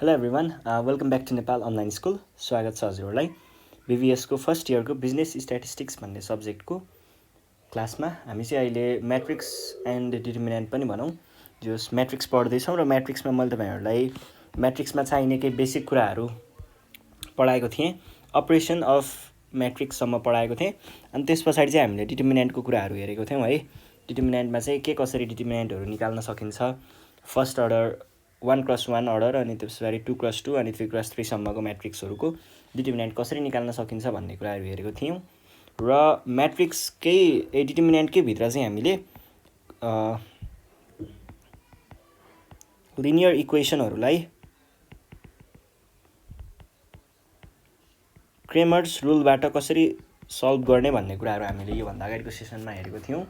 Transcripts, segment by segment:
Hello everyone welcome back to Nepal online school. स्वागत छ हजुरहरूलाई बिबिएसको फर्स्ट इयरको बिजनेस स्ट्याटिस्टिक्स भन्ने सब्जेक्टको क्लासमा। हामी चाहिँ अहिले म्याट्रिक्स एन्ड डिटर्मिनेन्ट पनि भनौँ जस म्याट्रिक्स पढ्दैछौँ र म्याट्रिक्समा मैले तपाईँहरूलाई म्याट्रिक्समा चाहिने केही बेसिक कुराहरू पढाएको थिएँ। अपरेसन अफ म्याट्रिक्ससम्म पढाएको थिएँ। अनि त्यस पछाडि चाहिँ हामीले डिटर्मिनेन्टको कुराहरू हेरेको थियौँ है। डिटर्मिनेन्टमा चाहिँ के कसरी डिटर्मिनेन्टहरू निकाल्न सकिन्छ, फर्स्ट अर्डर 1+1 अर्डर अनि त्यस पछाडि 2+2 अनि 3+3 सम्मको म्याट्रिक्सहरूको डिटर्मिनेन्ट कसरी निकाल्न सकिन्छ भन्ने कुराहरू हेरेको थियौँ। र म्याट्रिक्सकै डिटर्मिनेन्टकै भित्र चाहिँ हामीले लिनियर इक्वेसनहरूलाई क्रेमर्स रुलबाट कसरी सल्भ गर्ने भन्ने कुराहरू हामीले योभन्दा अगाडिको सेसनमा हेरेको थियौँ।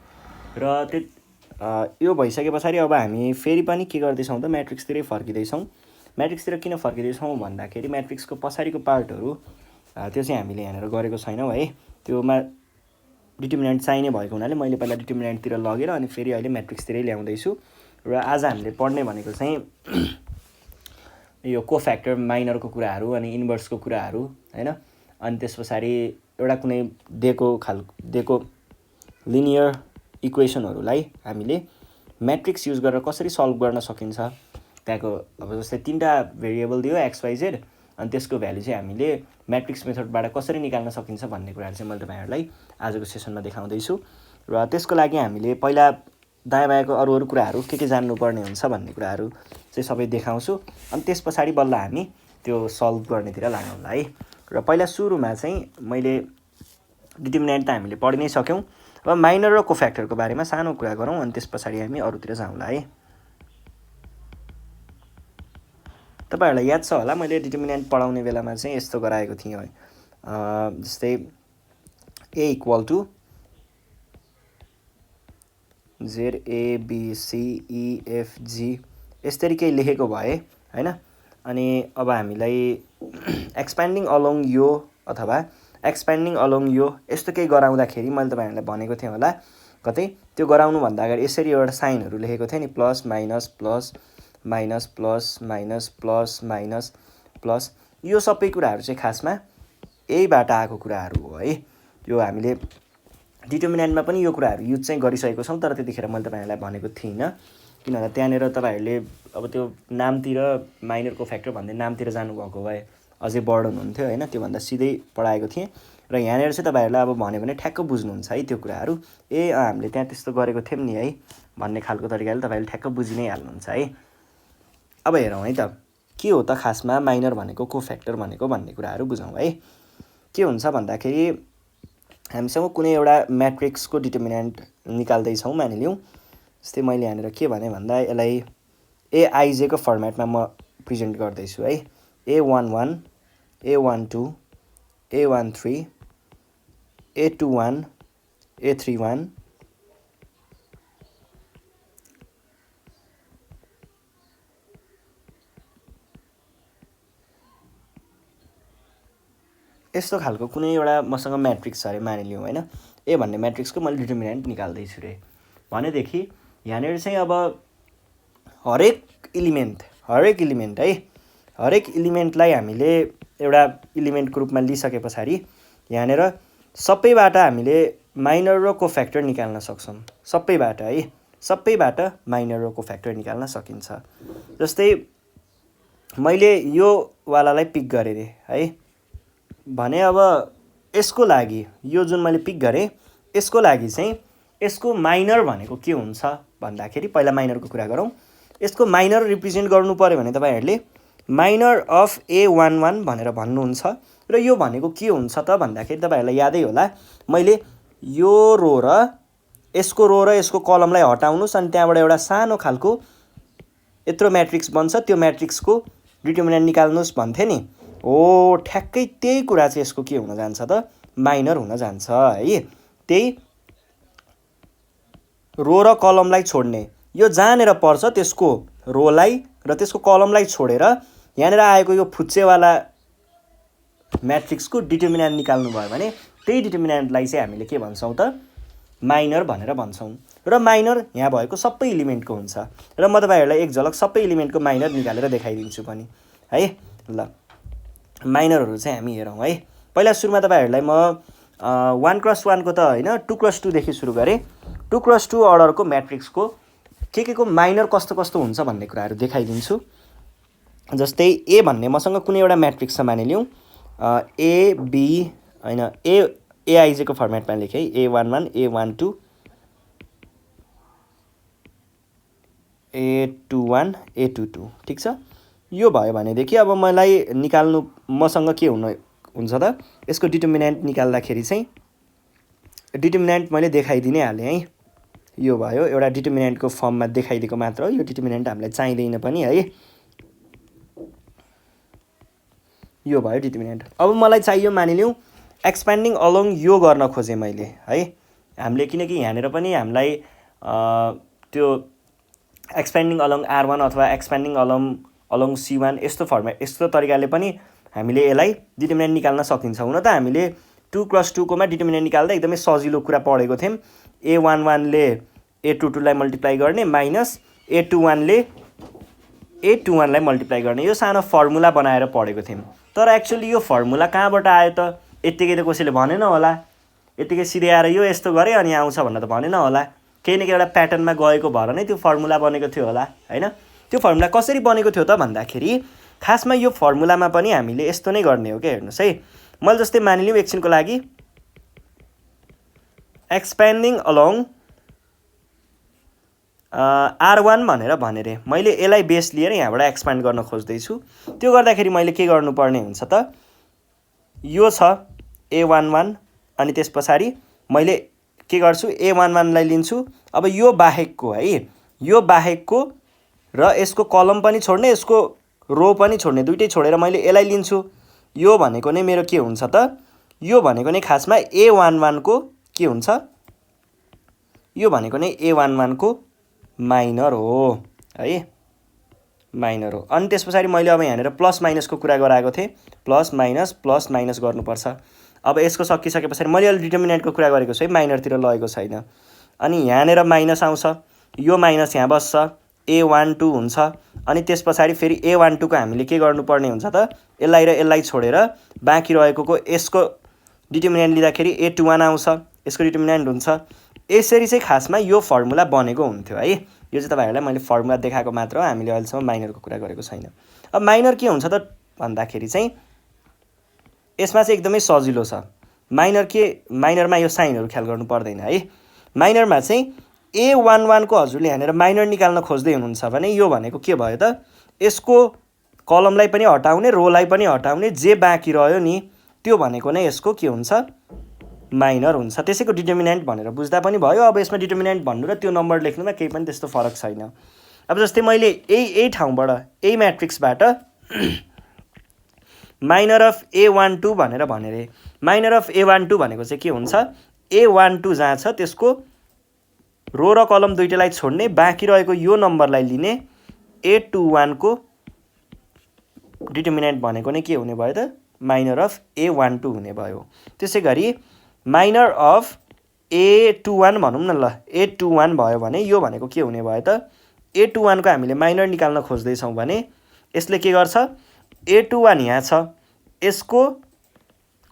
र यो भइसके पछाडि अब हामी फेरि पनि के गर्दैछौँ त म्याट्रिक्सतिरै फर्किँदैछौँ। म्याट्रिक्सतिर किन फर्किँदैछौँ भन्दाखेरि म्याट्रिक्सको पछाडिको पार्टहरू त्यो चाहिँ हामीले यहाँनिर गरेको छैनौँ है। त्योमा डिटर्मिनेन्ट चाहिने भएको हुनाले मैले पहिला डिटर्मिनेन्टतिर लगेर अनि फेरि अहिले म्याट्रिक्सतिरै ल्याउँदैछु। र आज हामीले पढ्ने भनेको चाहिँ यो कोफ्याक्टर माइनरको कुराहरू अनि इन्भर्सको कुराहरू होइन। अनि त्यस पछाडि एउटा कुनै दिएको लिनियर इक्वेसनहरूलाई हामीले म्याट्रिक्स युज गरेर कसरी सल्भ गर्न सकिन्छ। त्यहाँको अब जस्तै 3टा भेरिएबल दियो XYZ अनि त्यसको भ्यालु चाहिँ हामीले म्याट्रिक्स मेथडबाट कसरी निकाल्न सकिन्छ भन्ने कुराहरू चाहिँ मैले तपाईँहरूलाई आजको सेसनमा देखाउँदैछु। र त्यसको लागि हामीले पहिला दायाँ बायाँको अरू कुराहरू के जान्नुपर्ने हुन्छ भन्ने कुराहरू चाहिँ सबै देखाउँछु। अनि त्यस पछाडि बल्ल हामी त्यो सल्भ गर्नेतिर लागौँला है। र पहिला सुरुमा चाहिँ मैले डिटर्मिनेन्ट त हामीले पढि नै सक्यौँ। अब माइनर र कोफ्याक्टरको बारेमा सानो कुरा गरौँ अनि त्यस पछाडि हामी अरूतिर जाउँला है। तपाईँहरूलाई याद छ होला मैले डिटर्मिनेन्ट पढाउने बेलामा चाहिँ यस्तो गराएको थिएँ है। जस्तै A = ZABCEFG यसरी केही लेखेको भए होइन। अनि अब हामीलाई एक्सप्यान्डिङ अलोङ यो अथवा एक्सप्यान्डिङ अलोङ यो यस्तो केही गराउँदाखेरि मैले तपाईँहरूलाई भनेको थिएँ होला कतै। त्यो गराउनुभन्दा अगाडि यसरी एउटा साइनहरू लेखेको थिएँ नि, plus minus plus minus plus minus plus minus plus. यो सबै कुराहरू चाहिँ खासमा यहीबाट आएको कुराहरू हो है। यो हामीले डिटर्मिनेन्टमा पनि यो कुराहरू युज चाहिँ गरिसकेको छौँ, तर त्यतिखेर मैले तपाईँहरूलाई भनेको थिइनँ। किनभने त्यहाँनिर तपाईँहरूले अब त्यो नामतिर माइनर कोफ्याक्टर भन्ने नामतिर जानुभएको भए अझै बर्डन हुन्थ्यो होइन। त्योभन्दा सिधै पढाएको थिएँ र यहाँनिर चाहिँ तपाईँहरूलाई अब भन्यो भने ठ्याक्क बुझ्नुहुन्छ है त्यो कुराहरू। हामीले त्यहाँ त्यस्तो गरेको थियौँ नि है भन्ने खालको तरिकाले तपाईँले ठ्याक्क बुझि नै हाल्नुहुन्छ है। अब हेरौँ है त के हो त खासमा माइनर भनेको, कोफ्याक्टर भनेको भन्ने कुराहरू बुझौँ है। के हुन्छ भन्दाखेरि हामीसँग कुनै एउटा म्याट्रिक्सको डिटर्मिनेन्ट निकाल्दैछौँ मानिलिउँ। जस्तै मैले यहाँनिर के भने भन्दा यसलाई AIJ को फर्मेटमा म प्रेजेन्ट गर्दैछु है। A11 A12 A13 A21 A31 यस्तो खालको कुनै एउटा मसँग म्याट्रिक्स छ अरे मानिलिउँ होइन। ए भन्ने म्याट्रिक्सको मैले डिटर्मिनेन्ट निकाल्दैछु रे भनेदेखि यहाँनिर चाहिँ अब हरेक इलिमेन्ट है, हरेक इलिमेन्टलाई हामीले एउटा इलिमेन्टको रूपमा लिइसके पछाडि यहाँनिर सबैबाट हामीले माइनर र कोफ्याक्टर निकाल्न सक्छौँ। सबैबाट है, सबैबाट माइनर र कोफ्याक्टर निकाल्न सकिन्छ। जस्तै मैले यो वालालाई पिक गरेँ रे है भने अब यसको लागि यो जुन मैले पिक गरेँ यसको लागि चाहिँ यसको माइनर भनेको के हुन्छ भन्दाखेरि पहिला माइनरको कुरा गरौँ। यसको माइनर रिप्रेजेन्ट गर्नु पर्यो भने तपाईँहरूले माइनर अफ A11 भनेर भन्नुहुन्छ। र यो भनेको के हुन्छ त भन्दाखेरि तपाईँहरूलाई यादै होला मैले यो रो र यसको कलमलाई हटाउनुहोस् अनि त्यहाँबाट एउटा सानो खालको यत्रो म्याट्रिक्स बन्छ, त्यो म्याट्रिक्सको डिटर्मिनेन्ट निकाल्नुहोस् भन्थे नि। हो ठ्याक्कै त्यही कुरा चाहिँ यसको के हुन जान्छ त माइनर हुन जान्छ है। त्यही रो र कलमलाई छोड्ने, यो जहाँनिर पर्छ त्यसको रोलाई र त्यसको कलमलाई छोडेर यहाँनिर आएको यो फुच्चेवाला म्याट्रिक्सको डिटर्मिनेन्ट निकाल्नु भयो भने त्यही डिटर्मिनेन्टलाई चाहिँ हामीले के भन्छौँ त माइनर भनेर भन्छौँ। र माइनर यहाँ भएको सबै इलिमेन्टको हुन्छ। र म तपाईँहरूलाई एक झलक सबै इलिमेन्टको माइनर निकालेर देखाइदिन्छु पनि है। ल माइनरहरू चाहिँ हामी हेरौँ है। पहिला सुरुमा तपाईँहरूलाई म 1x1 को त होइन 2x2 देखि सुरु गरेँ। 2x2 अर्डरको म्याट्रिक्सको के को माइनर कस्तो कस्तो हुन्छ भन्ने कुराहरू देखाइदिन्छु। जस्तै ए भन्ने मसँग कुनै एउटा म्याट्रिक्स छ मानिलिउँ, ए बी होइन एआइजे को फर्मेटमा लेखेँ है, A11 A12 A21 A22 ठिक छ। यो भयो भनेदेखि अब मलाई निकाल्नु मसँग के हुन्छ त, यसको डिटर्मिनेन्ट निकाल्दाखेरि चाहिँ डिटर्मिनेन्ट मैले देखाइदिनै हालेँ है। यो भयो एउटा डिटर्मिनेन्टको फर्ममा देखाइदिएको मात्र हो, यो डिटर्मिनेन्ट हामीलाई चाहिँदैन पनि है। यो भयो डिटर्मिनेन्ट। अब मलाई चाहियो मानिलिउँ एक्सपेन्डिङ अलोङ यो गर्न खोजेँ मैले है। हामीले किनकि यहाँनिर पनि हामीलाई त्यो एक्सपेन्डिङ अलोङ R1 अथवा एक्सपेन्डिङ अलोङ C1 यस्तो तरिकाले पनि हामीले यसलाई डिटर्मिनेन्ट निकाल्न सकिन्छ। हुन त हामीले 2x2 कोमा डिटर्मिनेन्ट निकाल्दा एकदमै सजिलो कुरा पढेको थियौँ। A11 ले A22 लाई मल्टिप्लाई गर्ने माइनस A21 ले A21 लाई मल्टिप्लाई गर्ने, यो सानो फर्मुला बनाएर पढेको थियौँ। तर एक्चुअली यो फर्मुला कहाँबाट आयो त? यत्तिकै त कसैले भनेन होला, यत्तिकै सिधै आएर यो यस्तो गरे अनि आउँछ भनेर त भनेन होला। केही न केही एउटा प्याटर्नमा गएको भएर नै त्यो फर्मुला बनेको थियो होला होइन। त्यो फर्मुला कसरी बनेको थियो त भन्दाखेरि खासमा यो फर्मुलामा पनि हामीले यस्तो नै गर्ने हो क्या। हेर्नुहोस् है, मैले जस्तै मानिलिउँ एकछिनको लागि एक्सपेन्डिङ अलोङ R1 भनेर रे, मैले यसलाई बेस लिएर यहाँबाट एक्सपान्ड गर्न खोज्दैछु। त्यो गर्दाखेरि मैले के गर्नुपर्ने हुन्छ त, यो छ A11 अनि त्यस पछाडि मैले के गर्छु A11 लाई लिन्छु। अब यो बाहेकको है, यो बाहेकको र यसको कलम पनि छोड्ने यसको रो पनि छोड्ने, दुइटै छोडेर मैले यसलाई लिन्छु। यो भनेको नै मेरो के हुन्छ त, यो भनेको नै खासमा A11 को के हुन्छ, यो भनेको नै A11 को माइनर हो है, माइनर हो। अनि त्यस पछाडि मैले अब यहाँनिर प्लस माइनसको कुरा गराएको थिएँ, प्लस माइनस गर्नुपर्छ। अब यसको सकिसके पछाडि मैले अहिले डिटर्मिनेन्टको कुरा गरेको छु है, माइनरतिर लगेको छैन। अनि यहाँनिर माइनस आउँछ, यो माइनस यहाँ बस्छ, A12 हुन्छ। अनि त्यस पछाडि फेरि A12 को हामीले के गर्नुपर्ने हुन्छ त, यसलाई र यसलाई छोडेर बाँकी रहेको यसको डिटर्मिनेन्ट लिँदाखेरि A21 आउँछ, यसको डिटर्मिनेन्ट हुन्छ। यसरी चाहिँ खासमा यो फर्मुला बनेको हुन्थ्यो है। यो चाहिँ तपाईँहरूलाई मैले फर्मुला देखाएको मात्र हो, हामीले अहिलेसम्म माइनरको कुरा गरेको छैन। अब माइनर के हुन्छ त भन्दाखेरि चाहिँ यसमा चाहिँ एकदमै सजिलो छ। माइनरमा यो साइनहरू ख्याल गर्नु पर्दैन है। माइनरमा चाहिँ A11 को हजुरले यहाँनिर माइनर निकाल्न खोज्दै हुनुहुन्छ भने यो भनेको के भयो त, यसको कलमलाई पनि हटाउने रोलाई पनि हटाउने, जे बाँकी रह्यो नि त्यो भनेको नै यसको के हुन्छ, माइनर हुन्छ। त्यसैको डिटर्मिनेन्ट भनेर बुझ्दा पनि भयो। अब यसमा डिटर्मिनेन्ट भन्नु र त्यो नम्बर लेख्नुमा केही पनि त्यस्तो फरक छैन। अब जस्तै मैले यही ठाउँबाट यही म्याट्रिक्सबाट माइनर अफ A12 भनेर भने रे। माइनर अफ A12 भनेको चाहिँ के हुन्छ, A12 जहाँ छ त्यसको रो र कलम दुइटैलाई छोड्ने, बाँकी रहेको यो नम्बरलाई लिने, A21 को डिटर्मिनेन्ट भनेको नै के हुने भयो त, माइनर अफ A12 हुने भयो। त्यसै गरी माइनर अफ A21 भनौँ न, ल A21 भयो भने यो भनेको के हुने भयो त, A21 को हामीले माइनर निकाल्न खोज्दैछौँ भने यसले के गर्छ, A21 यहाँ छ, यसको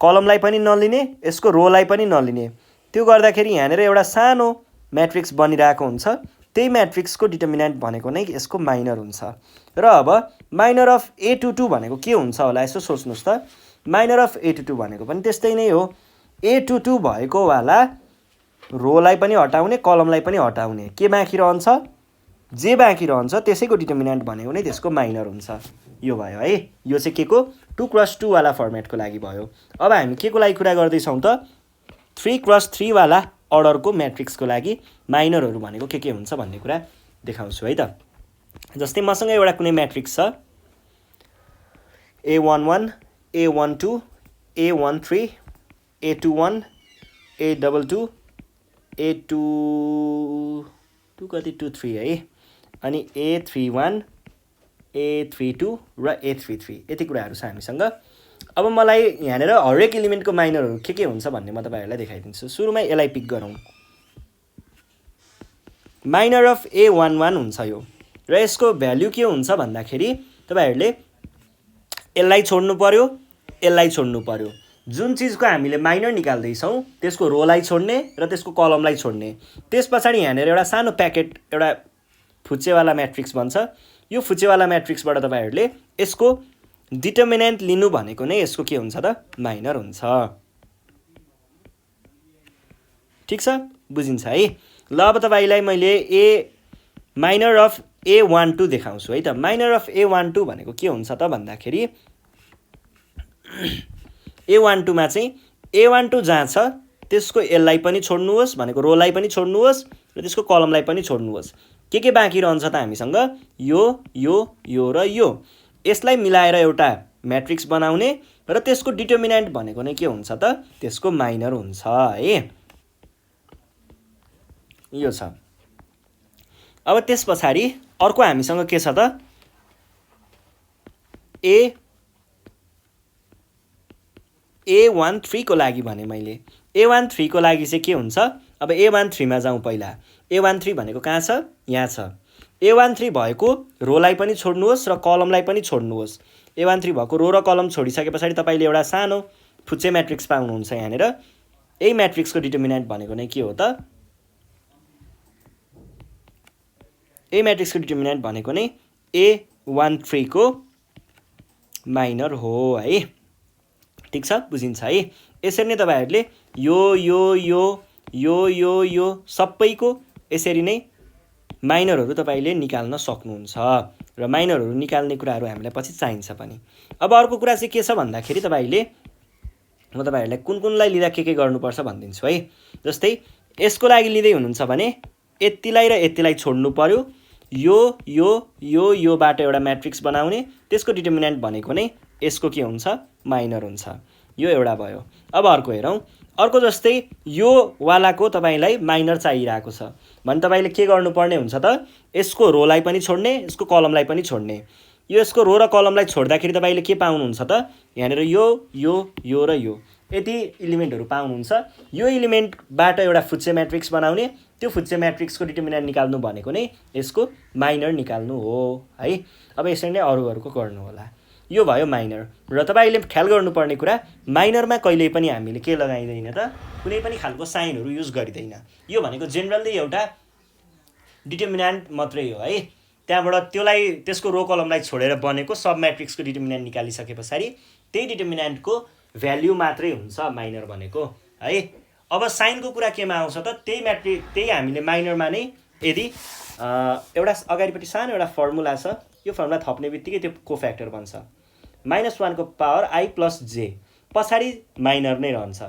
कलमलाई पनि नलिने, यसको रोलाई पनि नलिने। त्यो गर्दाखेरि यहाँनिर एउटा सानो म्याट्रिक्स बनिरहेको हुन्छ। त्यही म्याट्रिक्सको डिटर्मिनेन्ट भनेको नै यसको माइनर हुन्छ। र अब माइनर अफ A22 भनेको के हुन्छ होला, यसो सोच्नुहोस् त। माइनर अफ A22 भनेको पनि त्यस्तै नै हो। A22 भएको वाला रोलाई पनि हटाउने, कलमलाई पनि हटाउने, के बाँकी रहन्छ, जे बाँकी रहन्छ त्यसैको डिटर्मिनेन्ट भनेको नै त्यसको माइनर हुन्छ। यो भयो है। यो चाहिँ के को 2x2 वाला फर्मेटको लागि भयो। अब हामी के को लागि कुरा गर्दैछौँ त, 3x3 वाला अर्डरको म्याट्रिक्सको लागि माइनरहरू भनेको के हुन्छ भन्ने कुरा देखाउँछु है त। जस्तै मसँग एउटा कुनै म्याट्रिक्स छ A11 A12 A13 A21 A22 A22 कति 23 है, अनि A31 A32 र A33 यति कुराहरू छ हामीसँग। अब मलाई यहाँनिर हरेक एलिमेन्टको माइनरहरू के हुन्छ भन्ने म तपाईँहरूलाई देखाइदिन्छु। सुरुमै यसलाई पिक गरौँ। माइनर अफ A11 हुन्छ यो, र यसको भ्याल्यु के हुन्छ भन्दाखेरि तपाईँहरूले यसलाई छोड्नु पर्यो, यसलाई छोड्नु पर्यो। जुन चिजको हामीले माइनर निकाल्दैछौँ त्यसको रोलाई छोड्ने र त्यसको कलमलाई छोड्ने। त्यस पछाडि यहाँनिर एउटा सानो प्याकेट एउटा फुच्चेवाला म्याट्रिक्स बन्छ। यो फुच्चेवाला म्याट्रिक्सबाट तपाईँहरूले यसको डिटर्मिनेन्ट लिनु भनेको नै यसको के हुन्छ त माइनर हुन्छ। ठिक छ, बुझिन्छ है। ल अब तपाईँलाई मैले माइनर अफ A12 देखाउँछु है त। माइनर अफ A12 भनेको के हुन्छ त भन्दाखेरि A12 मा चाहिँ A12 जहाँ छ त्यसको यसलाई पनि छोड्नुहोस् भनेको रोलाई पनि छोड्नुहोस् र त्यसको कलमलाई पनि छोड्नुहोस्। के बाँकी रहन्छ त हामीसँग यो र यो। यसलाई मिलाएर एउटा म्याट्रिक्स बनाउने र त्यसको डिटर्मिनेन्ट भनेको नै के हुन्छ त त्यसको माइनर हुन्छ है। यो छ। अब त्यस पछाडि अर्को हामीसँग के छ त A13 को लागि भने मैले A13 को लागि चाहिँ के हुन्छ। अब A13 मा जाउँ पहिला। A13 भनेको कहाँ छ, यहाँ छ। A13 भएको रोलाई पनि छोड्नुहोस् र कलमलाई पनि छोड्नुहोस्। A13 भएको रो र कलम छोडिसके पछाडि तपाईँले एउटा सानो फुच्चे म्याट्रिक्स पाउनुहुन्छ यहाँनिर। यही म्याट्रिक्सको डिटर्मिनेन्ट भनेको नै के हो त, यही म्याट्रिक्सको डिटर्मिनेन्ट भनेको नै A13 को माइनर हो है। ठिक छ, बुझिन्छ है। यसरी नै तपाईँहरूले यो सबैको यसरी नै माइनरहरू तपाईँले निकाल्न सक्नुहुन्छ र माइनरहरू निकाल्ने कुराहरू हामीलाई पछि चाहिन्छ पनि। अब अर्को कुरा चाहिँ के छ भन्दाखेरि म तपाईँहरूलाई कुनलाई लिँदा के गर्नुपर्छ भनिदिन्छु है। जस्तै यसको लागि लिँदै हुनुहुन्छ भने यतिलाई र यतिलाई छोड्नु पर्यो। योबाट एउटा म्याट्रिक्स बनाउने, त्यसको डिटर्मिनेन्ट भनेको नै यसको के हुन्छ माइनर हुन्छ। यो एउटा भयो। अब अर्को हेरौँ। अर्को जस्तै यो वालाको तपाईँलाई माइनर चाहिरहेको छ भने तपाईँले के गर्नुपर्ने हुन्छ त यसको रोलाई पनि छोड्ने, यसको कलमलाई पनि छोड्ने। यसको रो र कलमलाई छोड्दाखेरि तपाईँले के पाउनुहुन्छ त यहाँनिर यो र यो यति इलिमेन्टहरू पाउनुहुन्छ। यो इलिमेन्टबाट एउटा फुच्चे म्याट्रिक्स बनाउने, त्यो फुच्चे म्याट्रिक्सको डिटर्मिनेन्ट निकाल्नु भनेको नै यसको माइनर निकाल्नु हो है। अब यसरी नै अरूहरूको गर्नु होला। यो भयो माइनर। र तपाईँले ख्याल गर्नुपर्ने कुरा माइनरमा कहिल्यै पनि हामीले के लगाइँदैन त कुनै पनि खालको साइनहरू युज गरिँदैन। यो भनेको जेनरली एउटा डिटर्मिनेन्ट मात्रै हो है। त्यहाँबाट त्यसको रो कलमलाई छोडेर बनेको सब म्याट्रिक्सको डिटर्मिनेन्ट निकालिसके पछाडि त्यही डिटर्मिनेन्टको भ्याल्यु मात्रै हुन्छ माइनर भनेको है। अब साइनको कुरा केमा आउँछ त त्यही हामीले माइनरमा नै यदि एउटा अगाडिपट्टि सानो एउटा फर्मुला छ, यो फर्मुला थप्ने बित्तिकै त्यो कोफ्याक्टर बन्छ। -1 को पावर I + j पछाडि माइनर नै रहन्छ।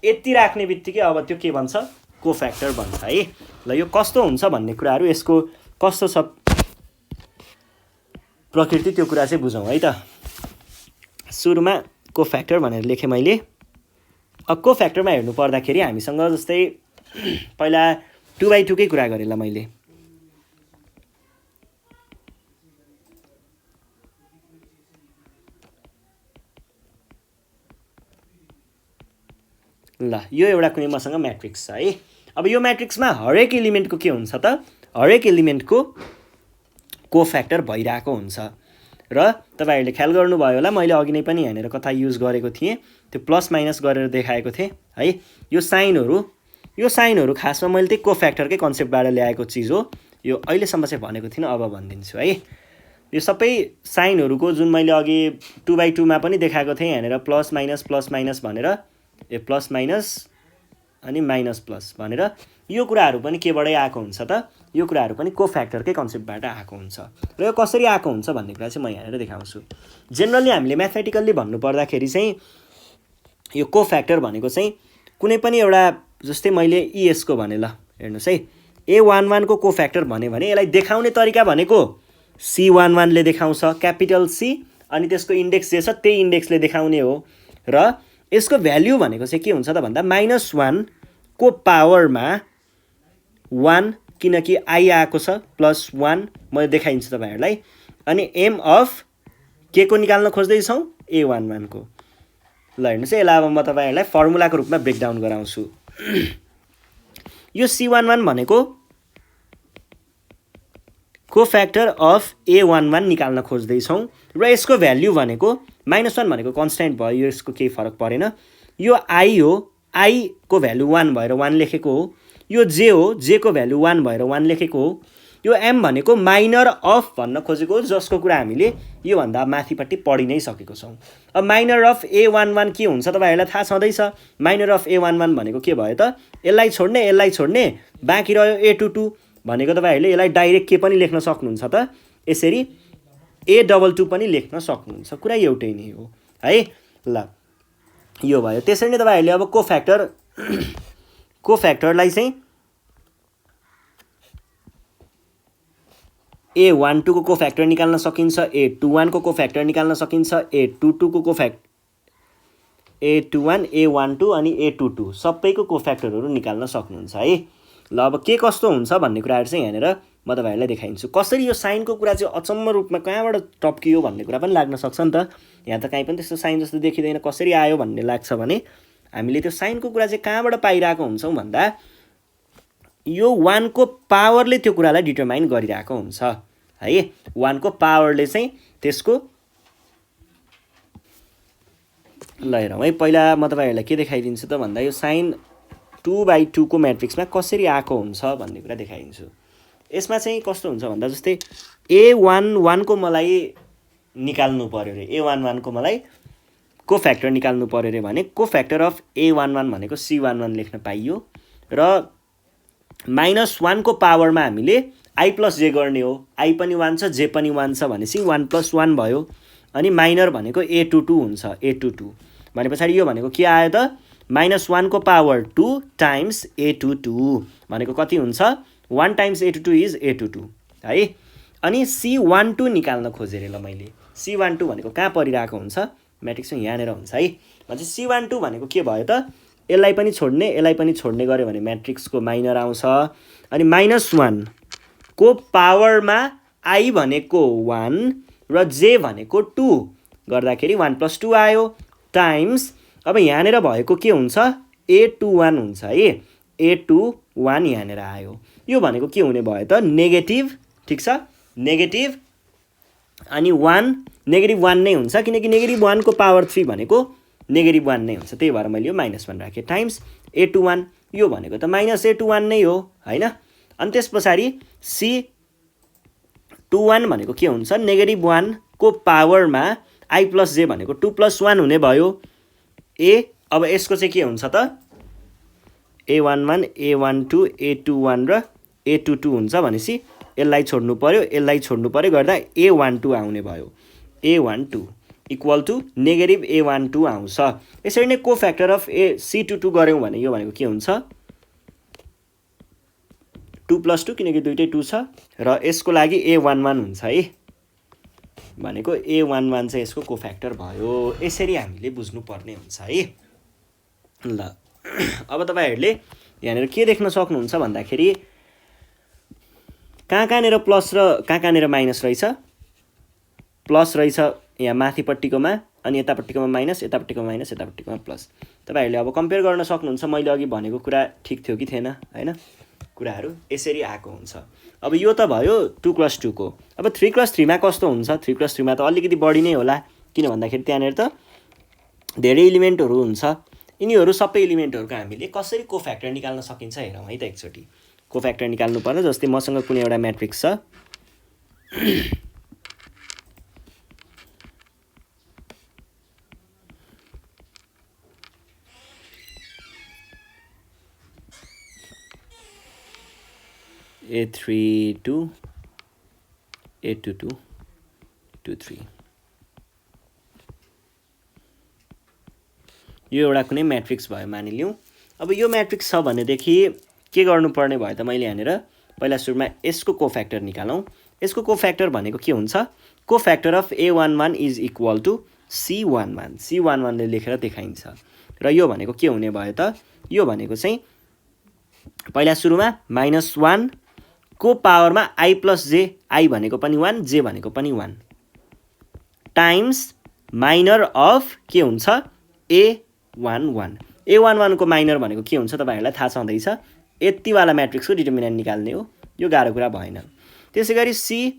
यति राख्ने बित्तिकै अब त्यो के बन्छ कोफ्याक्टर बन्छ है। ल यो कस्तो हुन्छ भन्ने कुराहरू यसको कस्तो छ प्रकृति त्यो कुरा चाहिँ बुझौँ है त। सुरुमा कोफ्याक्टर भनेर लेखेँ मैले। अब कोफ्याक्टरमा हेर्नु पर्दाखेरि हामीसँग जस्तै पहिला 2/2 कै कुरा गरेँ ल मैले। ल यो एउटा कुनै मसँग म्याट्रिक्स छ है। अब यो म्याट्रिक्समा हरेक एलिमेन्टको के हुन्छ त हरेक एलिमेन्टको कोफ्याक्टर भइरहेको हुन्छ। र तपाईँहरूले ख्याल गर्नुभयो होला मैले अघि नै पनि यहाँनिर कथा युज गरेको थिएँ, त्यो प्लस माइनस गरेर देखाएको थिएँ है। यो साइनहरू खासमा मैले त्यही कोफ्याक्टरकै कन्सेप्टबाट ल्याएको चिज हो। यो अहिलेसम्म चाहिँ भनेको थिइनँ, अब भनिदिन्छु है। यो सबै साइनहरूको जुन मैले अघि 2/2 मा पनि देखाएको थिएँ यहाँनिर प्लस माइनस भनेर प्लस माइनस अनि माइनस प्लस भनेर यो कुराहरू पनि केबाटै आएको हुन्छ त यो कुराहरू पनि कोफ्याक्टरकै कन्सेप्टबाट आएको हुन्छ। र यो कसरी आएको हुन्छ भन्ने कुरा चाहिँ म यहाँनिर देखाउँछु। जेनरली हामीले म्याथमेटिकल्ली भन्नुपर्दाखेरि चाहिँ यो कोफ्याक्टर भनेको चाहिँ कुनै पनि एउटा जस्तै मैले ES को भने ल हेर्नुहोस् है, A11 को कोफ्याक्टर भने यसलाई देखाउने तरिका भनेको C11 ले देखाउँछ, क्यापिटल C, अनि त्यसको इन्डेक्स जे छ त्यही इन्डेक्सले देखाउने हो। र यसको भ्याल्यु भनेको चाहिँ के हुन्छ त भन्दा -1 को पावरमा 1 किनकि I आएको छ +1 म देखाइदिन्छु तपाईँहरूलाई। अनि m अफ के को निकाल्न खोज्दैछौँ A11 को। ल हेर्नुहोस् है, यसलाई अब म तपाईँहरूलाई फर्मुलाको रूपमा ब्रेकडाउन गराउँछु। यो C11 भनेको कोफ्याक्टर अफ A11 निकाल्न खोज्दैछौँ र यसको भ्याल्यु भनेको -1 भनेको कन्स्ट्यान्ट भयो, यसको केही फरक परेन। यो आई हो, आई को भ्यालु 1 भएर 1 लेखेको हो। यो जे हो, जे को भ्यालु 1 भएर 1 लेखेको हो। यो एम भनेको माइनर अफ भन्न खोजेको हो, जसको कुरा हामीले योभन्दा माथिपट्टि पढि नै सकेको छौँ। अब माइनर अफ A11 के हुन्छ तपाईँहरूलाई थाहा छँदैछ। माइनर अफ A11 भनेको के भयो त, यसलाई छोड्ने बाँकी रह्यो A22 भनेको तपाईँहरूले यसलाई डाइरेक्ट के पनि लेख्न सक्नुहुन्छ त, यसरी A22 पनि लेख्न सक्नुहुन्छ। कुरा एउटै नै हो है। ल यो भयो। त्यसरी नै तपाईँहरूले अब कोफ्याक्टरलाई चाहिँ A12 को कोफ्याक्टर निकाल्न सकिन्छ, A21 को कोफ्याक्टर निकाल्न सकिन्छ, A22 को A21, A12 अनि A22 सबैको कोफ्याक्टरहरू निकाल्न सक्नुहुन्छ है। ल अब के कस्तो हुन्छ भन्ने कुराहरू चाहिँ यहाँनिर म तपाईँहरूलाई देखाइदिन्छु। कसरी यो साइनको कुरा चाहिँ अचम्म रूपमा कहाँबाट टप्कियो भन्ने कुरा पनि लाग्न सक्छ नि त। यहाँ त कहीँ पनि त्यस्तो साइन जस्तो देखिँदैन, कसरी आयो भन्ने लाग्छ भने हामीले त्यो साइनको कुरा चाहिँ कहाँबाट पाइरहेको हुन्छौँ भन्दा यो 1 को पावरले त्यो कुरालाई डिटरमाइन गरिरहेको हुन्छ है। 1 को पावरले चाहिँ त्यसको ल हेरौँ है। पहिला म तपाईँहरूलाई के देखाइदिन्छु त भन्दा यो साइन 2/2 को म्याट्रिक्समा कसरी आएको हुन्छ भन्ने कुरा देखाइदिन्छु। यसमा चाहिँ कस्तो हुन्छ भन्दा जस्तै A11 को मलाई निकाल्नु पर्यो रे, A11 को मलाई कोफ्याक्टर निकाल्नु पर्यो रे भने कोफ्याक्टर अफ A11 भनेको C11 लेख्न पाइयो र -1 को पावरमा हामीले I प्लस जे गर्ने हो। I पनि 1 छ, जे पनि 1 छ भनेपछि 1 + 1 भयो। अनि माइनर भनेको A22 हुन्छ, A22 भने पछाडि यो भनेको के आयो त, -1 को पावर 2 टाइम्स A22 भनेको कति हुन्छ, 1 टाइम्स A22 इज A22 है। अनि C12 निकाल्न खोजेँ रे ल मैले। C12 भनेको कहाँ परिरहेको हुन्छ, म्याट्रिक्समा यहाँनिर हुन्छ है। भनेपछि C12 भनेको के भयो त, यसलाई पनि छोड्ने गऱ्यो भने म्याट्रिक्सको माइनर आउँछ। अनि -1 को पावरमा I भनेको 1 र जे भनेको 2 गर्दाखेरि 1 + 2 आयो टाइम्स। अब यहाँनिर भएको के हुन्छ, A21 हुन्छ है। A21 यहाँनिर आयो। यो भनेको के हुने भयो त, नेगेटिभ, ठिक छ, नेगेटिभ अनि 1 -1 नै हुन्छ, किनकि -1 को पावर 3 भनेको -1 नै हुन्छ। त्यही भएर मैले यो -1 राखेँ टाइम्स A21। यो भनेको त -A21 नै हो हैन। अनि त्यस पछाडि C21 भनेको के हुन्छ, -1 को पावरमा I प्लस जे भनेको 2 + 1 हुने भयो। अब यसको चाहिँ के हुन्छ त, A11, A12, A21 र A22 हुन्छ भनेपछि यसलाई छोड्नु पर्यो गर्दा A12 आउने भयो। A12 इक्वल टु -A12 आउँछ। यसरी नै कोफ्याक्टर अफ C22 गऱ्यौँ भने यो भनेको के हुन्छ, 2 + 2 किनकि दुइटै 2 छ र यसको लागि A11 हुन्छ है। भनेको A11 चाहिँ यसको कोफ्याक्टर भयो। यसरी हामीले बुझ्नुपर्ने हुन्छ है। ल अब तपाईँहरूले यहाँनिर के देख्न सक्नुहुन्छ भन्दाखेरि कहाँनिर प्लस र कहाँनिर माइनस रहेछ। प्लस रहेछ यहाँ माथिपट्टिकोमा, अनि यतापट्टिकोमा माइनस, यतापट्टिकोमा माइनस, यतापट्टिकोमा प्लस। तपाईँहरूले अब कम्पेयर गर्न सक्नुहुन्छ मैले अघि भनेको कुरा ठिक थियो कि थिएन हैन। कुराहरू यसरी आएको हुन्छ। अब यो त भयो 2 + 2 को। अब 3 + 3 मा कस्तो हुन्छ, 3 + 3 मा त अलिकति बढी नै होला, किन भन्दाखेरि त्यहाँनिर त धेरै एलिमेन्टहरू हुन्छ। यिनीहरू सबै एलिमेन्टहरूको हामीले कसरी कोफ्याक्टर निकाल्न सकिन्छ हेरौँ है त एकचोटि। कोफ्याक्टर निकाल्नु पर्छ। जस्तै मसँग कुनै एउटा म्याट्रिक्स छ, A32, A22, 23। यो एउटा कुनै म्याट्रिक्स भयो मानिलिउँ। अब यो म्याट्रिक्स छ भनेदेखि के गर्नुपर्ने भयो त, मैले यहाँनिर पहिला सुरुमा यसको कोफ्याक्टर निकालौँ। यसको कोफ्याक्टर भनेको के हुन्छ, cofactor of A11 is equal to C11। C11 ले लेखेर देखाइन्छ र यो भनेको के हुने भयो त, यो भनेको चाहिँ पहिला सुरुमा -1 को पावरमा I प्लस जे, I भनेको पनि 1, जे भनेको पनि 1 टाइम्स माइनर अफ के हुन्छ A11। A11 को माइनर भनेको के हुन्छ तपाईँहरूलाई थाहा छँदैछ। यतिवाला म्याट्रिक्सको डिटर्मिनेन्ट निकाल्ने हो। यो गाह्रो कुरा भएन। त्यसैगरी सी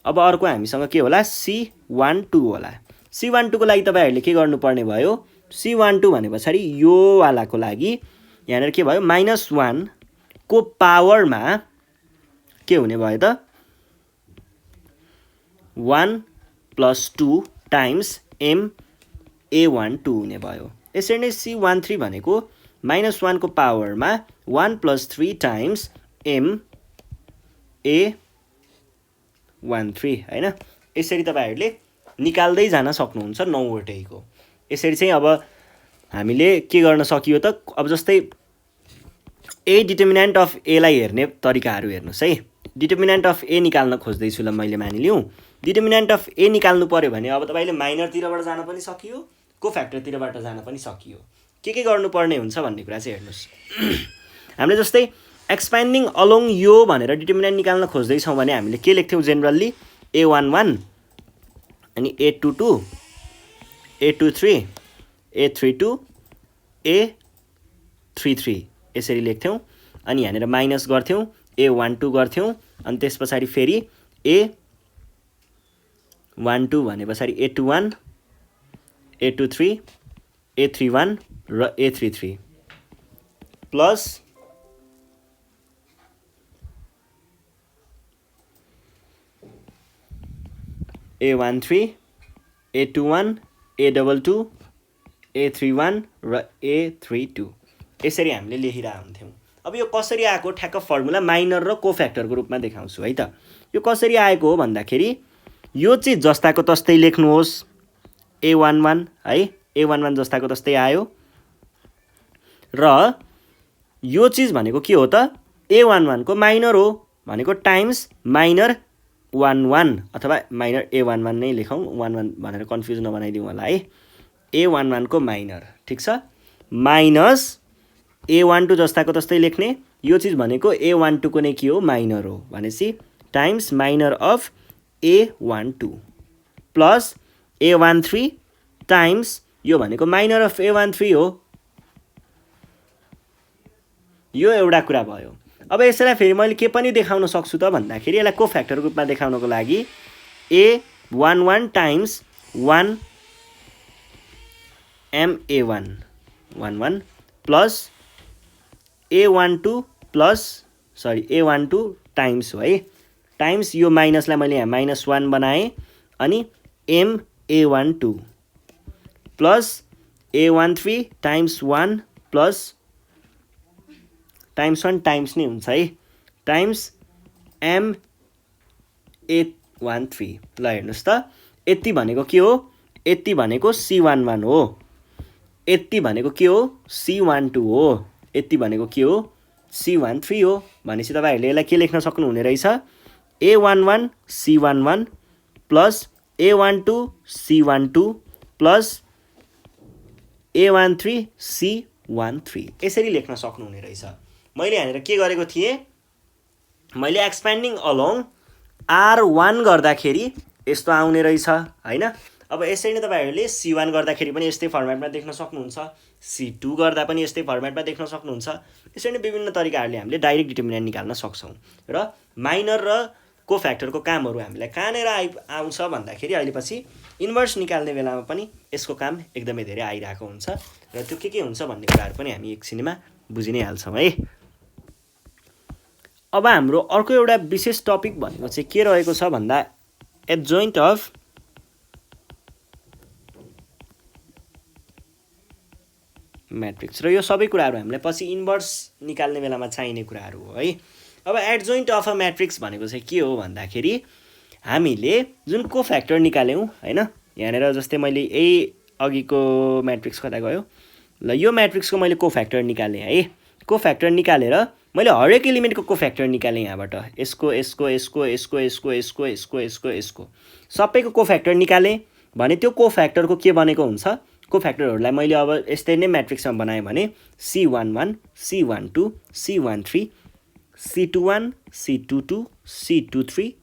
अब अर्को हामीसँग के होला C12 होला। C12 को लागि तपाईहरुले के गर्नुपर्ने भयो C12 भने पछाडी यो वालाको लागि यहाँनेर के भयो -1 को पावरमा के हुने भयो त 1 + 2 टाइम्स MA12 हुने भयो। यसरी नै C13 भनेको -1 को पावरमा 1 + 3 टाइम्स MA13 हैन। यसरी तपाईहरुले निकाल्दै जान सक्नुहुन्छ 9 वटैको। यसरी चाहिँ अब हामीले के गर्न सकियो त अब जस्तै A डिटर्मिनेन्ट अफ A लाई हेर्ने तरिकाहरु हेर्नुस् है। डिटर्मिनेन्ट अफ A निकाल्न खोज्दै छु ल मैले मानिलिउँ। डिटर्मिनेन्ट अफ A निकाल्नु पर्यो भने अब तपाईले माइनर तिरबाट जान पनि सकियो, कोफ्याक्टर तिरबाट जान पनि सकियो। के गर्नुपर्ने हुन्छ भन्ने कुरा चाहिँ हेर्नुस्। हामीले जस्तै एक्सपेन्डिङ अलोङ यो भनेर डिटर्मिनेन्ट निकाल्न खोज्दै छौं भने हामीले के लेख्थ्यौं जनरली A11 अनि A22 A23 A32 A33 यसरी लेख्थ्यौं अनि यहाँनेर माइनस गर्थ्यौं A12 गर्थ्यौं अनि त्यसपछि फेरि A12 भनेपछि A21 A23 A31 र A33 plus A13 A21 A22 A31 र A32 यसरी हामीले लेखिरहेका हुन्थ्यौं। अब यो कसरी आएको ठ्याक्क फर्मुला माइनर र कोफ्याक्टरको रूपमा देखाउँछु है त। यो कसरी आएको हो भन्दाखेरि यो चाहिँ जस्ताको तस्तै लेख्नुहोस् A11 है A11 जस्ताको तस्तै आयो र यो चीज भनेको के हो त A11 को माइनर हो भनेको टाइम्स माइनर 11 अथवा माइनर A11 नै लेखौं 11 भनेर कन्फ्युज नबनाइदिउँ होला है। A11 को माइनर ठीक छ माइनस A12 जस्ताको तस्तै लेख्ने यो चीज भनेको A12 को नै के हो माइनर हो भनेसी times minor of A12 plus A13 times यो भनेको माइनर अफ A13 हो। यो एउटा कुरा भयो। अब यसलाई फेरि मैले के पनि देखाउन सक्छु त भन्दाखेरि यसलाई कोफ्याक्टर रूपमा देखाउनको लागि A11 times 1 MA1 11 plus A12 plus sorry A12 times हो है टाइम्स यो माइनसलाई मैले यहाँ -1 बनाएँ अनि MA12 plus A13 times 1 plus times 1 times नै हुन्छ है टाइम्स MA13 ल हेर्नुस् त यति भनेको के हो यति भनेको C11 हो यति भनेको के हो C12 हो यति भनेको के हो C13 हो भनेपछि तपाईहरुले यसलाई के लेख्न सक्नु हुने रहेछ A11 C11 plus A12 C12 plus A13 C13 यसरी लेख्न सक्नु हुने रहेछ। मैले यहाँनेर के गरेको थिएँ मैले एक्सपेन्डिङ अलोङ R1 गर्दाखेरि यस्तो आउने रहेछ हैन। अब यसरी नै तपाईहरुले C1 गर्दाखेरि पनि यस्तै फर्मेटमा देख्न सक्नुहुन्छ C2 गर्दा पनि यस्तै फर्मेटमा देख्न सक्नुहुन्छ। यसरी नै विभिन्न तरिकाहरुले हामीले डाइरेक्ट डिटर्मिनेन्ट निकाल्न सक्छौं र माइनर र कोफ्याक्टरको कामहरु हामीलाई कहाँनेर आउँछ भन्दाखेरि अहिले पछि इन्भर्स निकाल्ने बेलामा पनि यसको काम एकदमै धेरै आइराको हुन्छ र त्यो के हुन्छ भन्ने कुराहरु पनि हामी एकछिनमा बुझि नै हाल्छौं है। अब हाम्रो अर्को एउटा विशेष टपिक भनेको चाहिँ के रहेको छ भन्दा एडजोइन्ट अफ म्याट्रिक्स र यो सबै कुराहरु हामीलाई पछि इन्भर्स निकाल्ने बेलामा चाहिने कुराहरु हो है। अब एडजोइन्ट अफ अ म्याट्रिक्स भनेको चाहिँ के हो भन्दाखेरि हामीले जुन कोफ्याक्टर निकाल्यौं हैन यहाँनेर जस्तै मैले यही अघिको म्याट्रिक्स कता गयो ल यो म्याट्रिक्सको मैले कोफ्याक्टर निकाले है कोफ्याक्टर निकालेर मैले हरेक एलिमेन्टको कोफ्याक्टर निकाले यहाँबाट यसको यसको यसको यसको यसको यसको यसको यसको यसको सबैको कोफ्याक्टर निकाले भने त्यो कोफ्याक्टरको के बनेको हुन्छ कोफ्याक्टरहरुलाई मैले अब यस्तै नै म्याट्रिक्समा बनाए भने C11 C12 C13 C21 C22 C23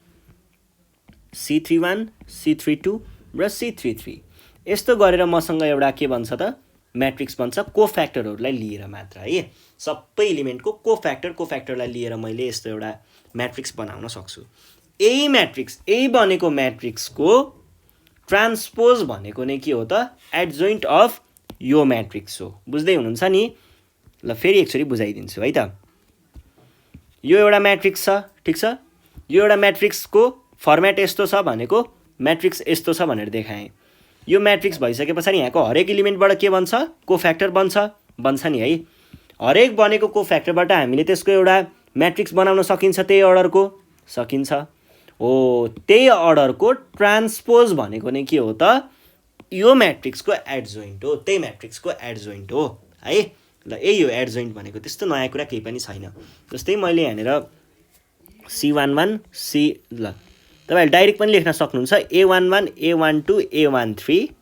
C31 C32 र C33 यस्तो गरेर मसँग एउटा के बन्छ त म्याट्रिक्स बन्छ कोफ्याक्टरहरुलाई लिएर मात्र है सबै एलिमेन्टको कोफ्याक्टरलाई लिएर मैले यस्तो एउटा म्याट्रिक्स बनाउन सक्छु। यही म्याट्रिक्स, यही बनेको म्याट्रिक्सको ट्रान्सपोज भनेको नै के हो त? एडजोइन्ट अफ यो म्याट्रिक्स हो। बुझ्दै हुनुहुन्छ नि? ल फेरि एकचोटि बुझाइदिन्छु है त। यो एउटा म्याट्रिक्स छ, ठिक छ? यो एउटा म्याट्रिक्सको फर्मेट यस्तो छ भनेको म्याट्रिक्स यस्तो छ भनेर देखाएँ। यो म्याट्रिक्स भइसके पछाडि यहाँको हरेक इलिमेन्टबाट के बन्छ? कोफ्याक्टर बन्छ नि है। हरेक बनेको कोफ्याक्टरबाट हामीले त्यसको एउटा म्याट्रिक्स बनाउन सकिन्छ त्यही अर्डरको? सकिन्छ। हो, त्यही अर्डरको ट्रान्सपोज भनेको नै के हो त? यो म्याट्रिक्सको एडजोइन्ट हो, त्यही म्याट्रिक्सको एडजोइन्ट हो है। ल यही हो एडजोइन्ट भनेको, त्यस्तो नयाँ कुरा केही पनि छैन। जस्तै मैले यहाँनिर C11 ल तपाईँहरूले डाइरेक्ट पनि लेख्न सक्नुहुन्छ A11 A12 A13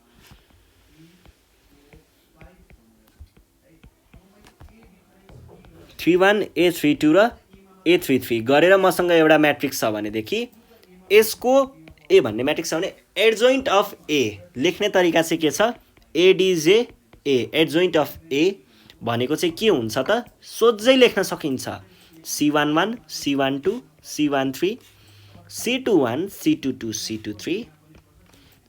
31 A32 र A33 गरेर मसँग एउटा म्याट्रिक्स छ भनेदेखि यसको ए भन्ने म्याट्रिक्स छ भने एडजोइन्ट अफ ए लेख्ने तरिका चाहिँ के छ? एडिजे ए एडजोइन्ट अफ ए भनेको चाहिँ के हुन्छ त? सोझै लेख्न सकिन्छ C11 C12 C13 C21 C22 C23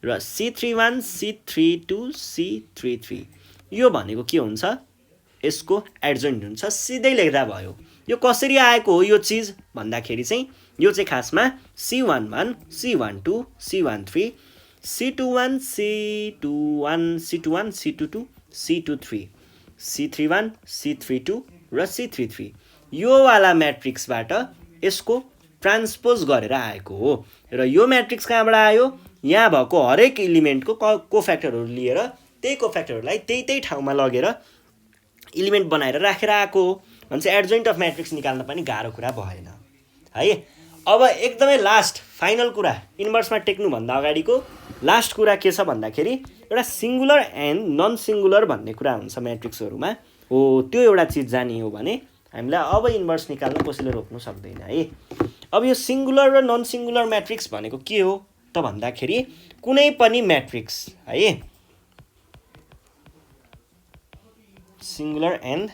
र C31 C32 C33 यो भनेको के हुन्छ? यसको एडजोइन्ट हुन्छ। सिधै लेख्दा भयो। यो कसरी आएको हो यो चिज भन्दाखेरि चाहिँ यो चाहिँ खासमा C11 C12 C13 C21 C21 C21 C22 C23 C31 C32 र C33 यो वाला म्याट्रिक्सबाट यसको ट्रान्सपोज गरेर आएको हो। र यो म्याट्रिक्स कहाँबाट आयो? यहाँ भएको हरेक इलिमेन्टको कोफ्याक्टरहरू लिएर त्यही कोफ्याक्टरहरूलाई त्यही ठाउँमा लगेर इलिमेन्ट बनाएर राखेर आएको हो भने चाहिँ एडजोइन्ट अफ म्याट्रिक्स निकाल्न पनि गाह्रो कुरा भएन है। अब एकदमै लास्ट फाइनल कुरा, इन्भर्समा टेक्नुभन्दा अगाडिको लास्ट कुरा के छ भन्दाखेरि एउटा सिङ्गुलर एन्ड नन सिङ्गुलर भन्ने कुरा हुन्छ म्याट्रिक्सहरूमा। हो, त्यो एउटा चिज जाने हो भने हामीलाई अब इन्भर्स निकाल्न कसैले रोक्नु सक्दैन है। अब यो सिङ्गुलर र नन सिङ्गुलर म्याट्रिक्स भनेको के हो त भन्दाखेरि कुनै पनि म्याट्रिक्स है, सिङ्गुलर एन्ड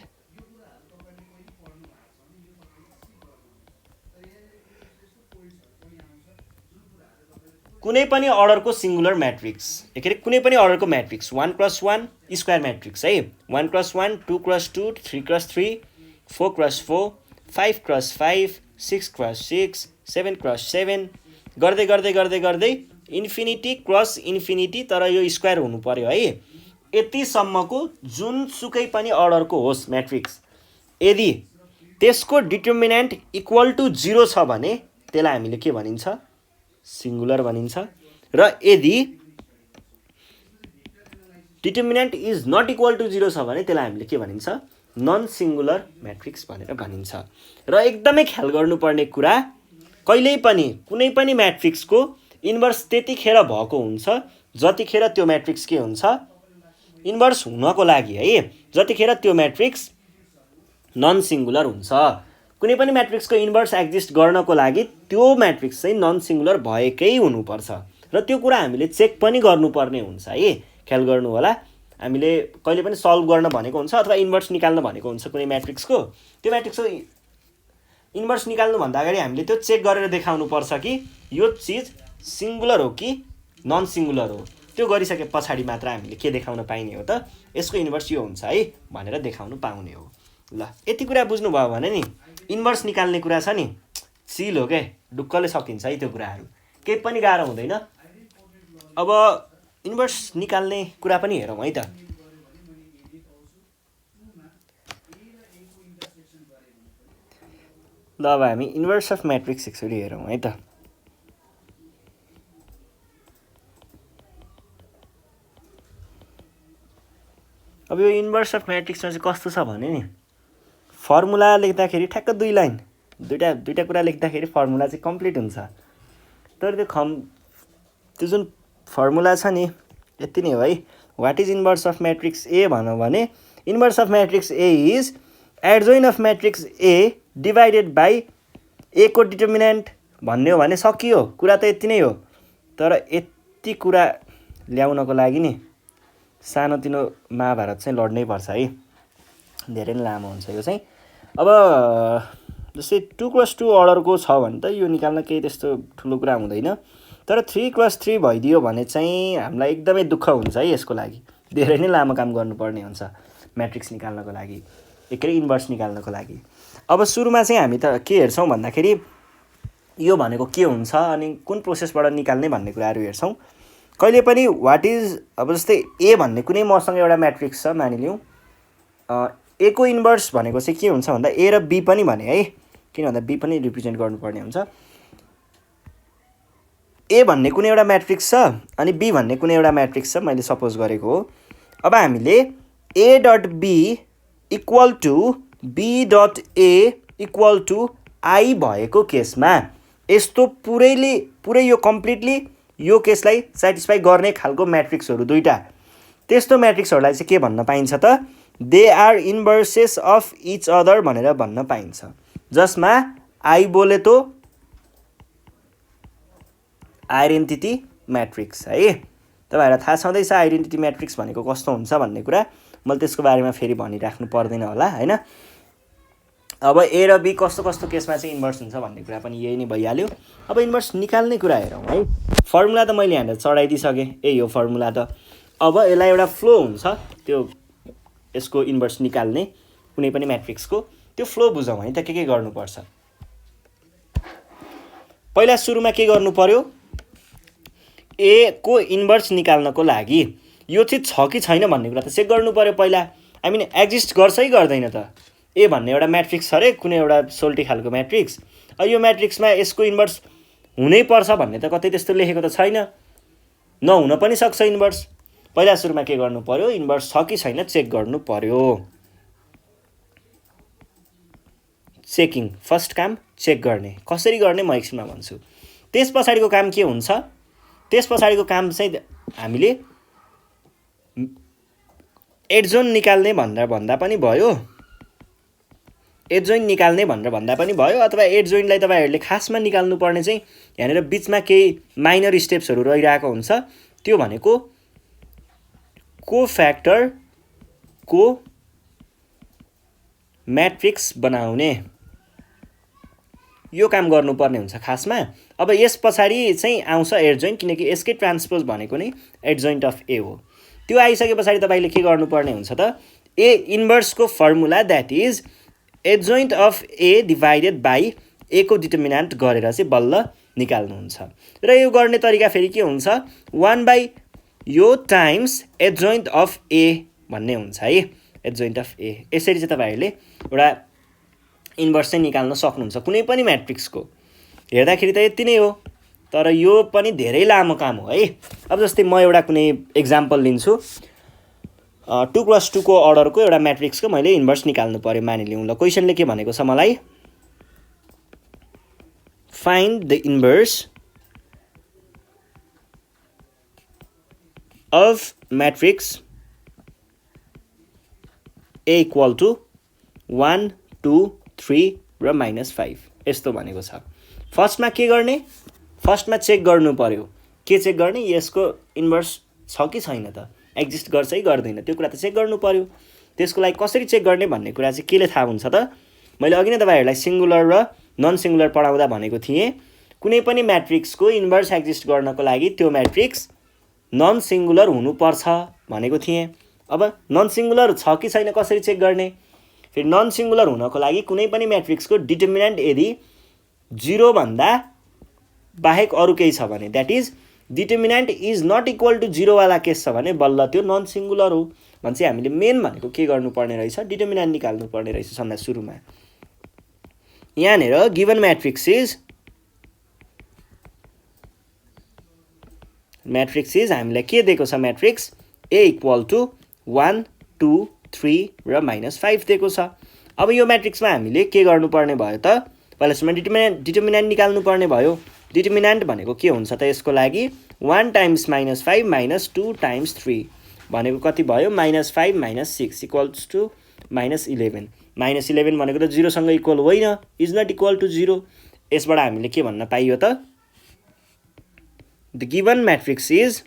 कुनै पनि अर्डरको सिङ्गुलर म्याट्रिक्स, के अरे कुनै पनि अर्डरको म्याट्रिक्स 1+1 स्क्वायर म्याट्रिक्स है। 1+1 2+2 3+3 4+4 5+5 6+6 7+7 गर्दै गर्दै गर्दै गर्दै इन्फिनिटी क्रस इन्फिनिटी, तर यो स्क्वायर हुनु पर्यो है। यतिसम्मको जुनसुकै पनि अर्डरको होस् म्याट्रिक्स, यदि त्यसको डिटर्मिनेन्ट इक्वल टु 0 छ भने त्यसलाई हामीले के भनिन्छ? सिङ्गुलर भनिन्छ। र यदि determinant is not equal to 0 छ भने त्यसलाई हामीले के भनिन्छ? नन सिङ्गुलर म्याट्रिक्स भनेर भनिन्छ। र एकदमै ख्याल गर्नुपर्ने कुरा, कहिल्यै पनि कुनै पनि म्याट्रिक्सको इन्भर्स त्यतिखेर भएको हुन्छ जतिखेर त्यो म्याट्रिक्स के हुन्छ? इन्भर्स हुनको लागि है, जतिखेर त्यो म्याट्रिक्स नन सिङ्गुलर हुन्छ। कुनै पनि म्याट्रिक्सको इन्भर्स एक्जिस्ट गर्नको लागि त्यो म्याट्रिक्स चाहिँ नन सिङ्गुलर भएकै हुनुपर्छ र त्यो कुरा हामीले चेक पनि गर्नुपर्ने हुन्छ है। ख्याल गर्नु होला, हामीले कहिले पनि सल्भ गर्न भनेको हुन्छ अथवा इन्भर्स निकाल्न भनेको हुन्छ कुनै म्याट्रिक्सको, त्यो म्याट्रिक्सको इन्भर्स निकाल्नुभन्दा अगाडि हामीले त्यो चेक गरेर देखाउनुपर्छ कि यो चिज सिङ्गुलर हो कि नन सिङ्गुलर हो। त्यो गरिसके पछाडि मात्र हामीले के देखाउन पाइने हो त? यसको इन्भर्स यो हुन्छ है भनेर देखाउनु पाउने हो। ल यति कुरा बुझ्नुभयो भने नि इन्भर्स निकाल्ने कुरा छ नि चिल हो क्या, ढुक्कले सकिन्छ है त्यो कुराहरू, केही पनि गाह्रो हुँदैन। अब इन्भर्स निकाल्ने कुरा पनि हेरौँ है त। ल अब हामी इन्भर्स अफ म्याट्रिक्स एकचोटि हेरौँ है त। अब यो इन्भर्स अफ म्याट्रिक्समा चाहिँ कस्तो छ भने नि, फर्मुला लेख्दाखेरि ठ्याक्क 2 लाइन दुईटा कुरा लेख्दाखेरि फर्मुला चाहिँ कम्प्लिट हुन्छ। तर त्यो जुन फर्मुला छ नि यति नै हो है। What is inverse of matrix A भनौँ भने inverse of matrix A is adjoint of matrix A divided by A को डिटर्मिनेन्ट भन्ने हो भने सकियो, कुरा त यति नै हो। तर यति कुरा ल्याउनको लागि नि सानोतिनो महाभारत चाहिँ लड्नै पर्छ है, धेरै नै लामो हुन्छ यो चाहिँ। अब जस्तै 2x2 अर्डरको छ भने त यो निकाल्न केही त्यस्तो ठुलो कुरा हुँदैन। तर 3x3 भइदियो भने चाहिँ हामीलाई एकदमै दुःख हुन्छ है। यसको लागि धेरै नै लामो काम गर्नुपर्ने हुन्छ म्याट्रिक्स निकाल्नको लागि, के अरे इन्भर्स निकाल्नको लागि। अब सुरुमा चाहिँ हामी त के हेर्छौँ भन्दाखेरि यो भनेको के हुन्छ अनि कुन प्रोसेसबाट निकाल्ने भन्ने कुराहरू हेर्छौँ। कहिले पनि वाट इज, अब जस्तै ए भन्ने कुनै मसँग एउटा म्याट्रिक्स छ मानिलिउँ, ए को इन्भर्स भनेको चाहिँ के हुन्छ भन्दा ए र बी पनि भने है, किन भन्दा बी पनि रिप्रेजेन्ट गर्नुपर्ने हुन्छ। ए भन्ने कुनै एउटा म्याट्रिक्स छ अनि बी भन्ने कुनै एउटा म्याट्रिक्स छ, मैले सपोज गरेको हो। अब हामीले A dot B equal to B dot A equal to I भएको केसमा यस्तो पुरै यो कम्प्लिटली यो केसलाई सेटिस्फाई गर्ने खालको म्याट्रिक्सहरू दुईवटा, त्यस्तो म्याट्रिक्सहरूलाई चाहिँ के भन्न पाइन्छ त, they are inverses of each other भनेर भन्न पाइन्छ, जसमा आई बोले तो आइडेन्टिटी म्याट्रिक्स है। तपाईँहरूलाई थाहा छँदैछ आइडेन्टिटी म्याट्रिक्स भनेको कस्तो हुन्छ भन्ने कुरा, मैले त्यसको बारेमा फेरि भनिराख्नु पर्दैन होला होइन। अब ए र बी कस्तो कस्तो केसमा चाहिँ इन्भर्स हुन्छ भन्ने कुरा पनि यही नै भइहाल्यो। अब इन्भर्स निकाल्ने कुरा हेरौँ है। फर्मुला त मैले यहाँनिर चढाइदिइसकेँ, यही हो फर्मुला त। अब यसलाई एउटा फ्लो हुन्छ त्यो यसको इन्भर्स निकाल्ने कुनै पनि म्याट्रिक्सको, त्यो फ्लो बुझौँ है त के गर्नुपर्छ। पहिला सुरुमा के गर्नु पर्यो, ए को इन्भर्स निकाल्नको लागि यो चाहिँ छ कि छैन भन्ने कुरा त चेक गर्नु पर्यो पहिला। आई मिन एक्जिस्ट गर्छ कि गर्दैन त। ए भन्ने एउटा म्याट्रिक्स छ अरे, कुनै एउटा सोल्टी खालको म्याट्रिक्स, यो म्याट्रिक्समा यसको इन्भर्स हुनैपर्छ भन्ने त कतै त्यस्तो लेखेको त छैन, नहुन पनि सक्छ इन्भर्स। पहिला सुरुमा के गर्नु पर्यो, इन्भर्स छ कि छैन चेक गर्नु पर्यो। चेकिङ, फर्स्ट काम चेक गर्ने। कसरी गर्ने म एकछिनमा भन्छु। त्यस पछाडिको काम के हुन्छ, त्यस पछाडिको काम चाहिँ हामीले एडजोइन निकाल्ने भनेर भन्दा पनि भयो, एडजोइन निकाल्ने भनेर भन्दा पनि भयो, अथवा एडजोइनलाई तपाईँहरूले खासमा निकाल्नु पर्ने चाहिँ यहाँनिर बिचमा केही माइनर स्टेप्सहरू रहिरहेको हुन्छ, त्यो भनेको कोफ्याक्टरको म्याट्रिक्स बनाउने, यो काम गर्नुपर्ने हुन्छ खासमा। अब यस पछाडि चाहिँ आउँछ एडजोइन, किनकि यसकै ट्रान्सपोज भनेको नै एडजोइन्ट अफ ए हो। त्यो आइसके पछाडि तपाईँले के गर्नुपर्ने हुन्छ त, ए इन्भर्सको formula that is adjoint of A divided by A को डिटर्मिनेन्ट गरेर चाहिँ बल्ल निकाल्नुहुन्छ। र यो गर्ने तरिका फेरि के हुन्छ, 1 बाई यो टाइम्स एडजोइन्ट अफ ए भन्ने हुन्छ है, एडजोइन्ट अफ ए। यसरी चाहिँ तपाईँहरूले एउटा इन्भर्स चाहिँ निकाल्न सक्नुहुन्छ कुनै पनि म्याट्रिक्सको। हेर्दाखेरि त यति नै हो, तर यो पनि धेरै लामो काम हो है। अब जस्तै म एउटा कुनै एक्जाम्पल लिन्छु, 2x2 को अर्डरको एउटा म्याट्रिक्सको मैले इन्भर्स निकाल्नु पर्यो मानिलिउँ। ल क्वेसनले के भनेको छ मलाई, find the inverse of matrix A equal to 1 2 3 र -5 यस्तो भनेको छ। फर्स्टमा के गर्ने, फर्स्टमा चेक गर्नु पर्यो। के चेक गर्ने, यसको इन्भर्स छ कि छैन त, एक्जिस्ट गर्छ कि गर्दैन, त्यो कुरा त चेक गर्नु पर्यो। त्यसको लागि कसरी चेक गर्ने भन्ने कुरा चाहिँ केले थाहा हुन्छ त, मैले अघि नै तपाईँहरूलाई सिङ्गुलर र नन सिङ्गुलर पढाउँदा भनेको थिएँ, कुनै पनि म्याट्रिक्सको इन्भर्स एक्जिस्ट गर्नको लागि त्यो म्याट्रिक्स नन सिङ्गुलर हुनुपर्छ भनेको थिएँ। अब नन सिङ्गुलर छ कि छैन कसरी चेक गर्ने, फेरि नन सिङ्गुलर हुनको लागि कुनै पनि म्याट्रिक्सको डिटर्मिनेन्ट यदि 0 भन्दा बाहेक अरू केही छ भने, that is determinant is not equal to 0 वाला केस छ भने बल्ल त्यो नन सिङ्गुलर हो। भने चाहिँ हामीले मेन भनेको के गर्नुपर्ने रहेछ, डिटर्मिनेन्ट निकाल्नु पर्ने रहेछ सबभन्दा सुरुमा। यहाँनिर गिभन म्याट्रिक्स इज हामीलाई के दिएको छ, म्याट्रिक्स ए इक्वल टु 1 2 3 र -5 दिएको छ। अब यो म्याट्रिक्समा हामीले के गर्नुपर्ने भयो त, पहिला सुरुमा डिटर्मिनेन्ट निकाल्नु पर्ने भयो। डिटर्मिनेन्ट भनेको के हुन्छ त, यसको लागि 1 टाइम्स -5 -2 टाइम्स 3 भनेको कति भयो, -5 -6 इक्वल्स टु -11। -11 भनेको त 0 सँग इक्वल होइन, इज नट इक्वल टु 0। यसबाट हामीले के भन्न पाइयो त, the given matrix is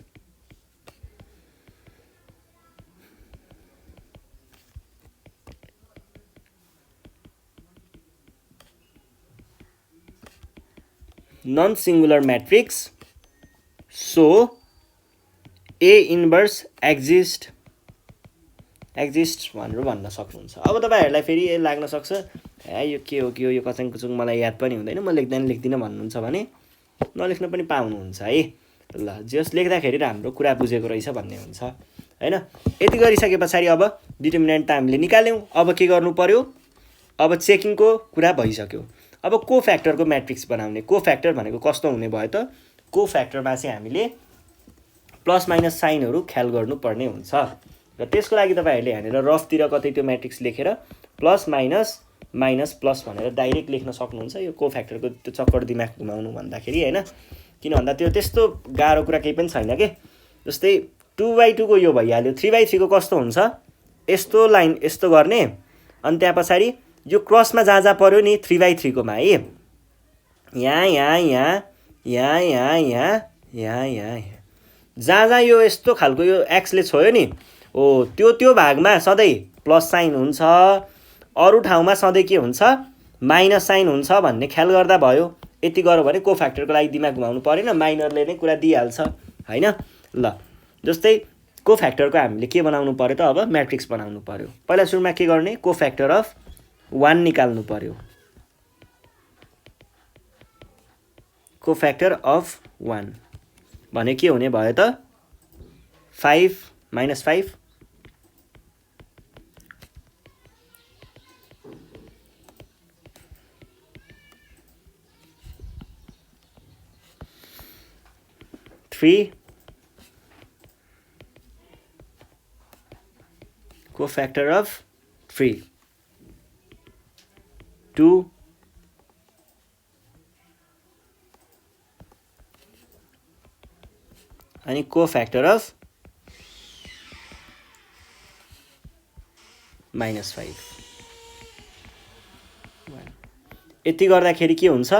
non singular matrix so A inverse exist भनेर भन्न सक्नुहुन्छ। अब तपाईँहरूलाई फेरि ए लाग्न सक्छ यो के हो यो कचाङ कुचुङ मलाई याद पनि हुँदैन, म लेख्दिनँ भन्नुहुन्छ भने नलेख्न पनि पाउनुहुन्छ है। ल जस लेख्दाखेरि हाम्रो कुरा बुझेको रहेछ भन्ने हुन्छ हैन। यति गरिसके पछाडि अब डिटर्मिनेन्ट त हामीले निकाल्यौँ। अब के गर्नु पर्यो, अब चेकिङको कुरा भइसक्यो। अब को फ्याक्टरको म्याट्रिक्स बनाउने। को फ्याक्टर भनेको कस्तो हुने भयो त, को फ्याक्टरमा चाहिँ हामीले प्लस माइनस साइनहरू ख्याल गर्नुपर्ने हुन्छ र त्यसको लागि तपाईँहरूले यहाँनिर रफतिर कतै त्यो म्याट्रिक्स लेखेर प्लस माइनस माइनस प्लस भनेर डाइरेक्ट लेख्न सक्नुहुन्छ। यो को फ्याक्टरको त्यो चक्कर दिमाग घुमाउनु भन्दाखेरि हैन, किन भन्दा त्यो त्यस्तो गाह्रो कुरा केही पनि छैन के। जस्तै 2/2 को यो भइहाल्यो, 3/3 को कस्तो हुन्छ, यस्तो लाइन यस्तो गर्ने अनि त्यहाँ पछाडि यो क्रसमा जहाँ पर्यो नि 3/3 कोमा है, यहाँ जहाँ यो यस्तो खालको यो एक्सले छोयो नि, त्यो भागमा सधैँ प्लस साइन हुन्छ, अरू ठाउँमा सधैँ के हुन्छ माइनस साइन हुन्छ भन्ने ख्याल गर्दा भयो। यति गर्यो भने को फ्याक्टरको लागि दिमाग घुमाउनु परेन, माइनरले नै कुरा दिइहाल्छ हैन। ल जस्तै को फ्याक्टरको हामीले के बनाउनु पर्यो त, अब म्याट्रिक्स बनाउनु पर्यो। पहिला सुरुमा के गर्ने, को फ्याक्टर अफ 1 निकाल्नु पर्यो। को फ्याक्टर अफ 1 भने के हुने भयो त, 5 - 5 3 को फ्याक्टर अफ 3 2 अनि को फ्याक्टर अफ -5 यति गर्दाखेरि के हुन्छ,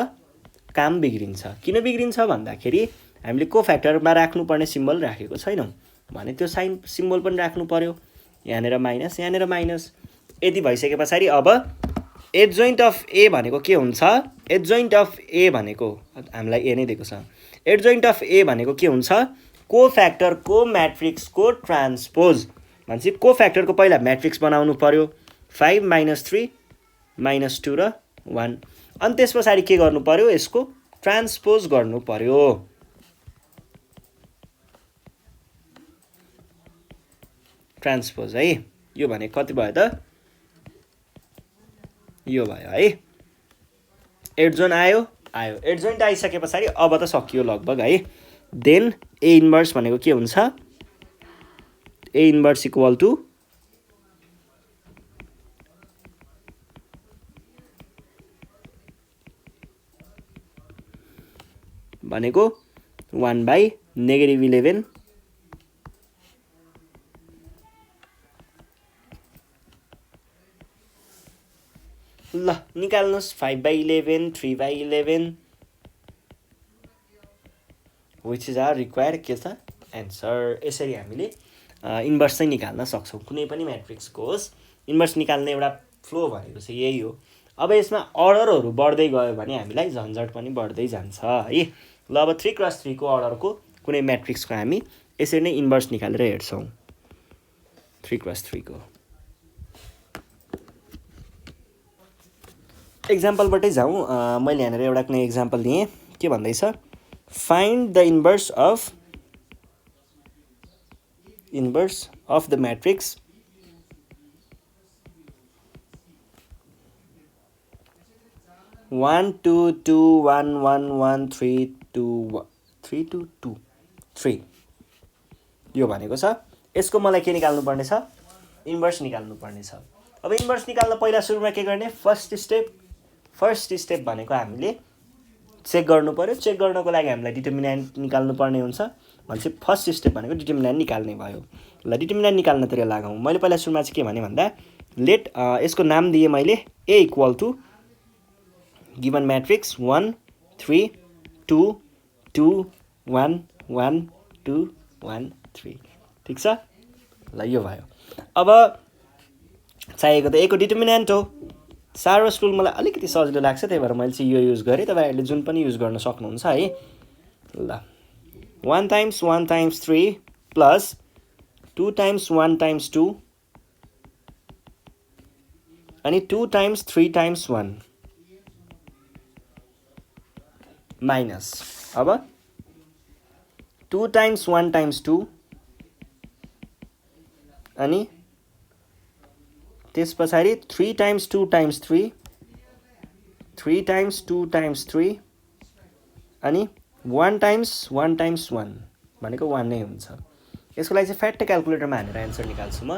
काम बिग्रिन्छ। किन बिग्रिन्छ भन्दाखेरि हामीले को फ्याक्टरमा राख्नुपर्ने सिम्बल राखेको छैनौँ भने त्यो साइन सिम्बल पनि राख्नु पर्यो, यहाँनिर माइनस यहाँनिर माइनस। यति भइसके पछाडि अब एडजोइन्ट अफ ए भनेको के हुन्छ, एडजोइन्ट अफ ए भनेको हामीलाई ए नै दिएको छ। एडजोइन्ट अफ ए भनेको के हुन्छ, को फ्याक्टरको म्याट्रिक्सको ट्रान्सपोज भनेपछि को फ्याक्टरको पहिला म्याट्रिक्स बनाउनु पर्यो, 5 - 3 -2 र 1 अनि त्यस पछाडि के गर्नु पर्यो, यसको ट्रान्सपोज गर्नु पर्यो। ट्रान्सपोज है, यो भने कति भयो त, यो भयो है। एडजोइन आयो। एडजोइन्ट आइसके पछाडि अब त सकियो लगभग है। देन ए इन्भर्स भनेको के हुन्छ, ए इन्भर्स इक्वल टु भनेको 1/-11 ल निकाल्नुस् 5/11 3/11 विच इज आवर रिक्वायर्ड के छ एन्सर। यसरी हामीले इन्भर्स चाहिँ निकाल्न सक्छौँ। कुनै पनि म्याट्रिक्सको होस् इन्भर्स निकाल्ने एउटा फ्लो भनेको चाहिँ यही हो। अब यसमा अर्डरहरू बढ्दै गयो भने हामीलाई झन्झट पनि बढ्दै जान्छ है। ल अब 3x3 को अर्डरको कुनै म्याट्रिक्सको हामी यसरी नै इन्भर्स निकालेर हेर्छौँ। 3x3 को एक्जाम्पलबाटै जाउँ। मैले यहाँनिर एउटा कुनै एक्जाम्पल दिएँ। के भन्दैछ, find the inverse of the matrix 1 2 2 1 1 1 3 2 3 2 2 3 यो भनेको छ। यसको मलाई के निकाल्नु पर्ने छ, इन्भर्स निकाल्नु पर्ने छ। अब इन्भर्स निकाल्न पहिला सुरुमा के गर्ने, फर्स्ट स्टेप भनेको हामीले चेक गर्नु पर्यो। चेक गर्नको लागि हामीलाई डिटर्मिनेन्ट निकाल्नु पर्ने हुन्छ। भनेपछि फर्स्ट स्टेप भनेको डिटर्मिनेन्ट निकाल्ने भयो। ल डिटर्मिनेन्ट निकाल्नतिर लागौँ। मैले पहिला सुरुमा चाहिँ के भने भन्दा लेट यसको नाम दिएँ मैले ए इक्वल टु गिभन म्याट्रिक्स 1 3 2 2 1 1 2 1 3 ठिक छ। ल यो भयो। अब चाहिएको त ए को डिटर्मिनेन्ट हो। सारोस रुल मलाई अलिकति सजिलो लाग्छ, त्यही भएर मैले चाहिँ यो युज गरेँ। तपाईँहरूले जुन पनि युज गर्न सक्नुहुन्छ है। ल 1 times 1 times 3 plus 2 times 1 times 2 अनि 2 टाइम्स 3 टाइम्स 1 माइनस अब 2 टाइम्स 1 टाइम्स 2 अनि त्यस पछाडि 3 टाइम्स 2 टाइम्स 3 3 टाइम्स 2 टाइम्स 3 अनि 1 टाइम्स 1 टाइम्स 1 भनेको 1 नै हुन्छ। यसको लागि चाहिँ फ्याक्ट क्याल्कुलेटरमा हानेर एन्सर निकाल्छु म।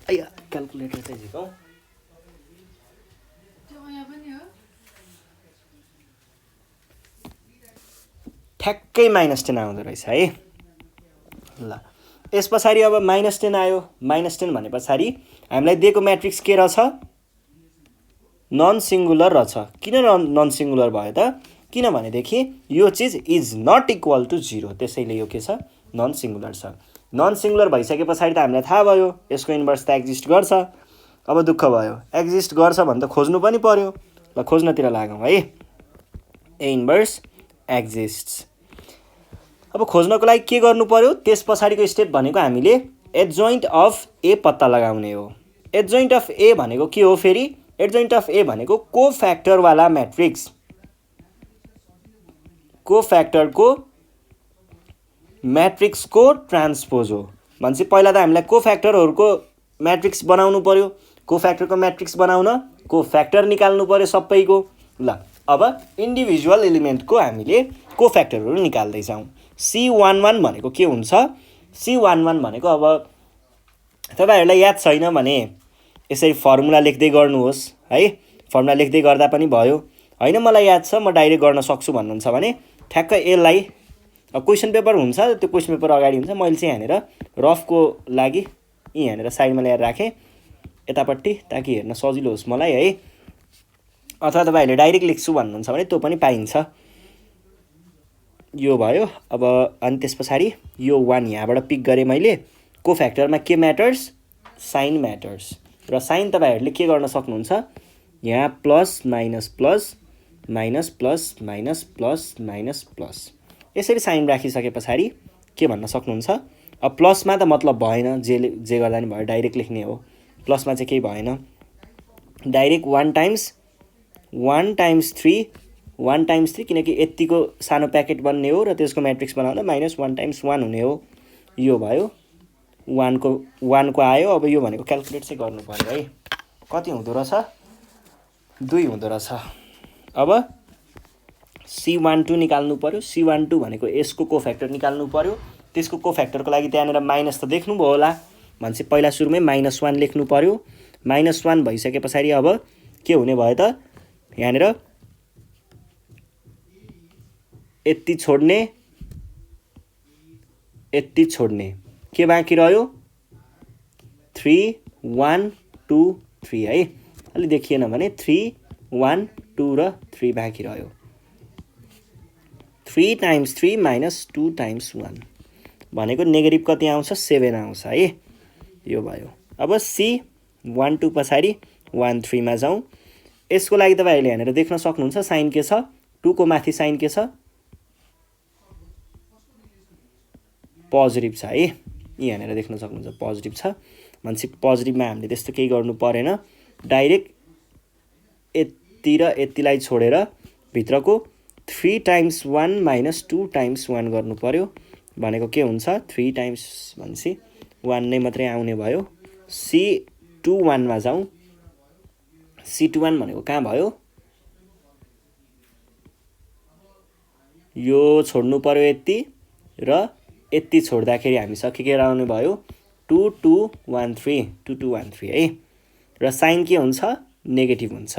आया क्याल्कुलेटर चाहिँ झिकौँ। ठ्याक्कै -10 आउँदो रहेछ है। ल यस पछाडि अब -10 आयो। -10 भने पछाडि हामीलाई दिएको म्याट्रिक्स के रहेछ? नन सिङ्गुलर रहेछ। किन नन सिङ्गुलर भयो त? किनभनेदेखि यो चिज इज नट इक्वल टु 0, त्यसैले यो के छ? नन सिङ्गुलर छ। नन सिङ्गुलर भइसके पछाडि त हामीलाई थाहा भयो यसको इन्भर्स त एक्जिस्ट गर्छ। अब दुःख भयो, एक्जिस्ट गर्छ भने त खोज्नु पनि पर्यो। ल खोज्नतिर लागौँ है। ए इन्भर्स एक्जिस्ट्स। अब खोज्नको लागि के गर्नु पर्यो? त्यस पछाडिको स्टेप भनेको हामीले एडजोइन्ट अफ ए पत्ता लगाउने हो। एडजोइन्ट अफ ए भनेको के हो फेरि? एडजोइन्ट अफ ए भनेको कोफ्याक्टरवाला म्याट्रिक्स, कोफ्याक्टरको म्याट्रिक्सको ट्रान्सपोज हो। भनेपछि पहिला त हामीलाई कोफ्याक्टरहरूको म्याट्रिक्स बनाउनु पर्यो। कोफ्याक्टरको म्याट्रिक्स बनाउन कोफ्याक्टर निकाल्नु पर्यो सबैको। ल अब इन्डिभिजुअल एलिमेन्टको हामीले कोफ्याक्टरहरू निकाल्दैछौँ। C11 भनेको के हुन्छ? C11 भनेको अब तपाईँहरूलाई याद छैन भने यसरी फर्मुला लेख्दै गर्नुहोस् है। फर्मुला लेख्दै गर्दा पनि भयो। होइन मलाई याद छ, म डाइरेक्ट गर्न सक्छु भन्नुहुन्छ भने ठ्याक्क यसलाई क्वेसन पेपर हुन्छ, त्यो क्वेसन पेपर अगाडि हुन्छ। मैले चाहिँ यहाँनिर रफको लागि यहाँनिर साइडमा ल्याएर राखेँ यतापट्टि, ताकि हेर्न सजिलो होस् मलाई है। अथवा तपाईँहरूले डाइरेक्ट लेख्छु भन्नुहुन्छ भने त्यो पनि पाइन्छ। यो भयो। अब अनि त्यस पछाडि यो 1 यहाँबाट पिक गरेँ मैले। कोफ्याक्टरमा के म्याटर्स? Sign matters. र साइन तपाईँहरूले के गर्न सक्नुहुन्छ? यहाँ plus minus plus minus plus minus plus minus plus यसरी साइन राखिसके पछाडि के भन्न सक्नुहुन्छ? अब प्लसमा त मतलब भएन, जे गर्दा नि भयो, डाइरेक्ट लेख्ने हो। प्लसमा चाहिँ केही भएन, डाइरेक्ट 1 टाइम्स 3 किनकि यतिको सानो प्याकेट बन्ने हो र त्यसको म्याट्रिक्स बनाउँदा -1 टाइम्स 1 हुने हो। यो भयो 1 को आयो। अब यो भनेको क्याल्कुलेट चाहिँ गर्नु पर्यो है। कति हुँदो रहेछ? 2 हुँदो रहेछ। अब C12 निकाल्नु पर्यो। C12 भनेको यसको कोफ्याक्टर निकाल्नु पर्यो। त्यसको कोफ्याक्टरको लागि त्यहाँनिर माइनस त देख्नुभयो होला, भनेपछि पहिला सुरुमै -1 लेख्नु पर्यो। -1 भइसके पछाडि अब के हुने भयो त? यहाँनिर यति छोड्ने, यति छोड्ने, के बाँकी रह्यो? 3 1 2 3 है। अलि देखिएन भने 3 1 2 र 3 बाँकी रह्यो। 3 टाइम्स 3 माइनस 2 टाइम्स 1 भनेको नेगेटिभ कति आउँछ? 7 आउँछ है। यो भयो। अब C12 पछाडि 1 3 मा जाउँ। यसको लागि तपाईँहरूले यहाँनिर देख्न सक्नुहुन्छ साइन के छ? 2 को माथि साइन के छ? पोजिटिभ छ है। यहाँनिर देख्न सक्नुहुन्छ पोजिटिभ छ। भनेपछि पोजिटिभमा हामीले त्यस्तो केही गर्नु परेन, डाइरेक्ट यति र यतिलाई छोडेर भित्रको 3 टाइम्स 1 माइनस 2 टाइम्स 1 गर्नु पर्यो। भनेको के हुन्छ? 3 टाइम्स भनेपछि 1 नै मात्रै आउने भयो। C21 मा जाउँ। C21 भनेको कहाँ भयो? यो छोड्नु पर्यो यति र यति छोड्दाखेरि हामीसँग के आउने भयो? 2 2 1 3 2 2 1 3 है। र साइन के हुन्छ? नेगेटिभ हुन्छ।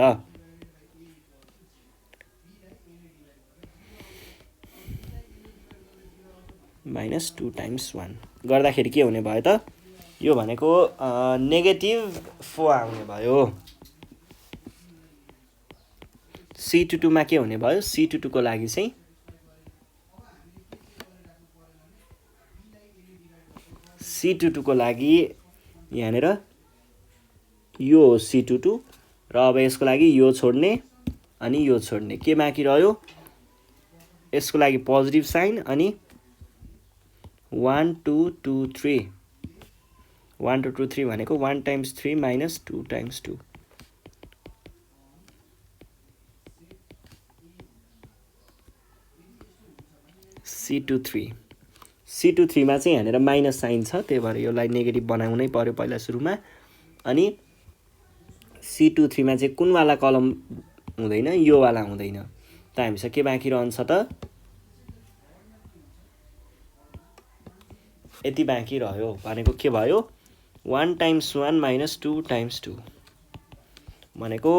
-2 टाइम्स 1 गर्दाखेरि के हुने भयो त? यो भनेको -4 आउने भयो। C22 मा के हुने भयो? C22 को लागि चाहिँ C22 को लागि यहाँनिर यो C22 र अब यसको लागि यो छोड्ने अनि यो छोड्ने, के बाँकी रह्यो, यसको लागि पोजिटिभ साइन अनि 1 2 2 3 1 2 2 3 भनेको 1 टाइम्स 3 माइनस 2 टाइम्स 2 C23 मा चाहिँ यहाँनिर माइनस साइन छ, त्यही भएर यसलाई नेगेटिभ बनाउनै पर्यो पहिला सुरुमा। अनि C23 मा चाहिँ कुनवाला कलम हुँदैन, यो वाला हुँदैन, त हामीसँग के बाँकी रहन्छ त, यति बाँकी रह्यो। भनेको के भयो, 1 टाइम्स 1 माइनस 2 टाइम्स 2 भनेको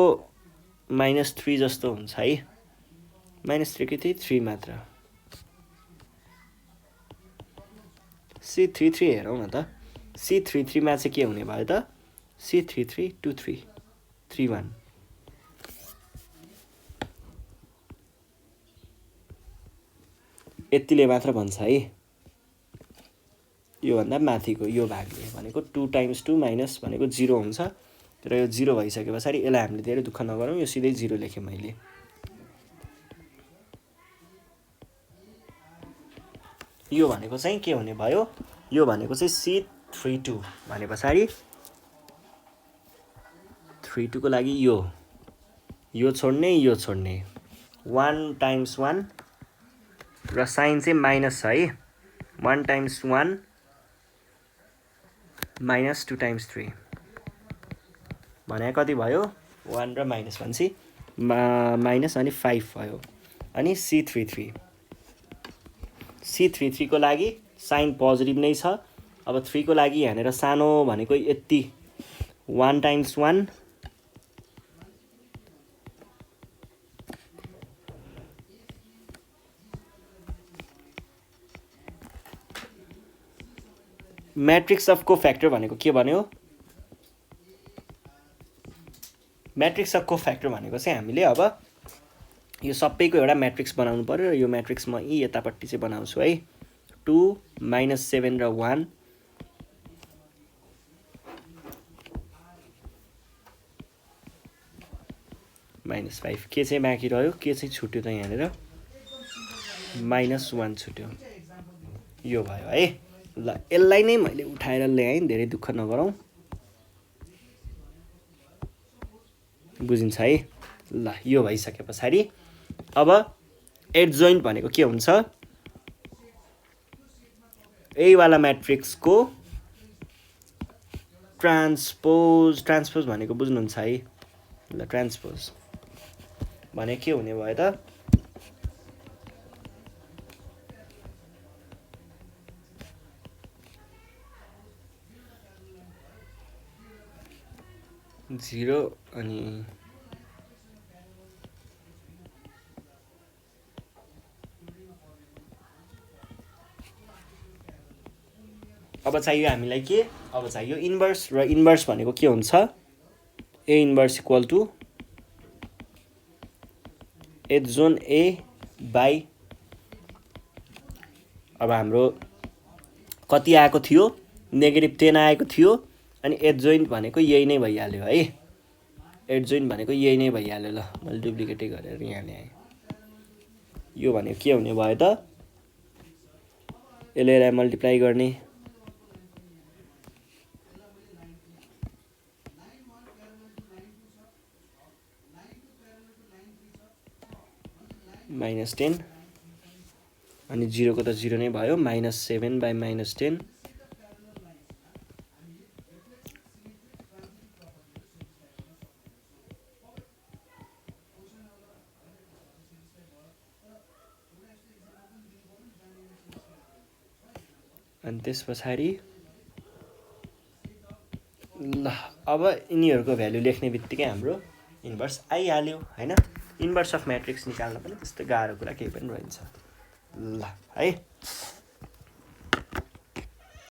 -3 जस्तो हुन्छ है। -3 कि 3 मात्र। C33 हेरौँ न त, C33 मा चाहिँ के हुने भयो त, C33 23 31 यतिले मात्र भन्छ है। योभन्दा माथिको यो भागले भनेको 2 टाइम्स 2 माइनस भनेको 0 हुन्छ, तर यो 0 भइसके पछाडि यसलाई हामीले धेरै दुःख नगरौँ, यो सिधै 0 लेखेँ मैले। यो भनेको चाहिँ के हुने भयो, यो भनेको चाहिँ C32 भने पछाडि 32 को लागि यो छोड्ने यो छोड्ने, 1 टाइम्स 1 र साइन चाहिँ माइनस छ है, 1 टाइम्स 1 माइनस 2 टाइम्स 3 भने कति भयो, 1 र माइनस भनेपछि माइनस अनि 5 भयो। अनि C33 को लागि साइन पोजिटिभ नै छ। अब 3 को लागि यहाँनिर सानो भनेको यति 1 टाइम्स 1 म्याट्रिक्स अफ कोफ्याक्टर भनेको के भन्यो, म्याट्रिक्स अफ कोफ्याक्टर भनेको चाहिँ हामीले अब यो सबैको एउटा म्याट्रिक्स बनाउनु पर्यो र यो म्याट्रिक्स म यतापट्टि चाहिँ बनाउँछु है। 2 -7 र 1 -5 के चाहिँ बाँकी रह्यो, के चाहिँ छुट्यो त यहाँनिर, -1 छुट्यो, यो भयो है। ल यसलाई नै मैले उठाएर ल्याएँ, धेरै दुःख नगरौँ, बुझिन्छ है। ल यो भइसके पछाडि अब एडजोइन्ट भनेको के हुन्छ, यही वाला म्याट्रिक्सको ट्रान्सपोज भनेको बुझ्नुहुन्छ है। ल ट्रान्सपोज भने के हुने भयो त, जिरो अनि अब चाहियो हामीलाई के, अब चाहियो इन्भर्स, र इन्भर्स भनेको के हुन्छ, A inverse equal to adjoint A by, अब हाम्रो कति आएको थियो, -10 आएको थियो, अनि एडजोइन्ट भनेको यही नै भइहाल्यो है। एडजोइन्ट भनेको यही नै भइहाल्यो। ल मैले डुप्लिकेटै गरेर यहाँ ल्याएँ। यो भनेको के हुने भयो त, यसलाई मल्टिप्लाई गर्ने, -10 अनि 0 को त 0 नै भयो, -7 बाई -10 अनि त्यस पछाडि ल अब यिनीहरूको भ्यालु लेख्ने बित्तिकै हाम्रो इन्भर्स आइहाल्यो हैन। इन्भर्स अफ म्याट्रिक्स निकाल्न पनि त्यस्तो गाह्रो कुरा केही पनि रहन्छ। ल है।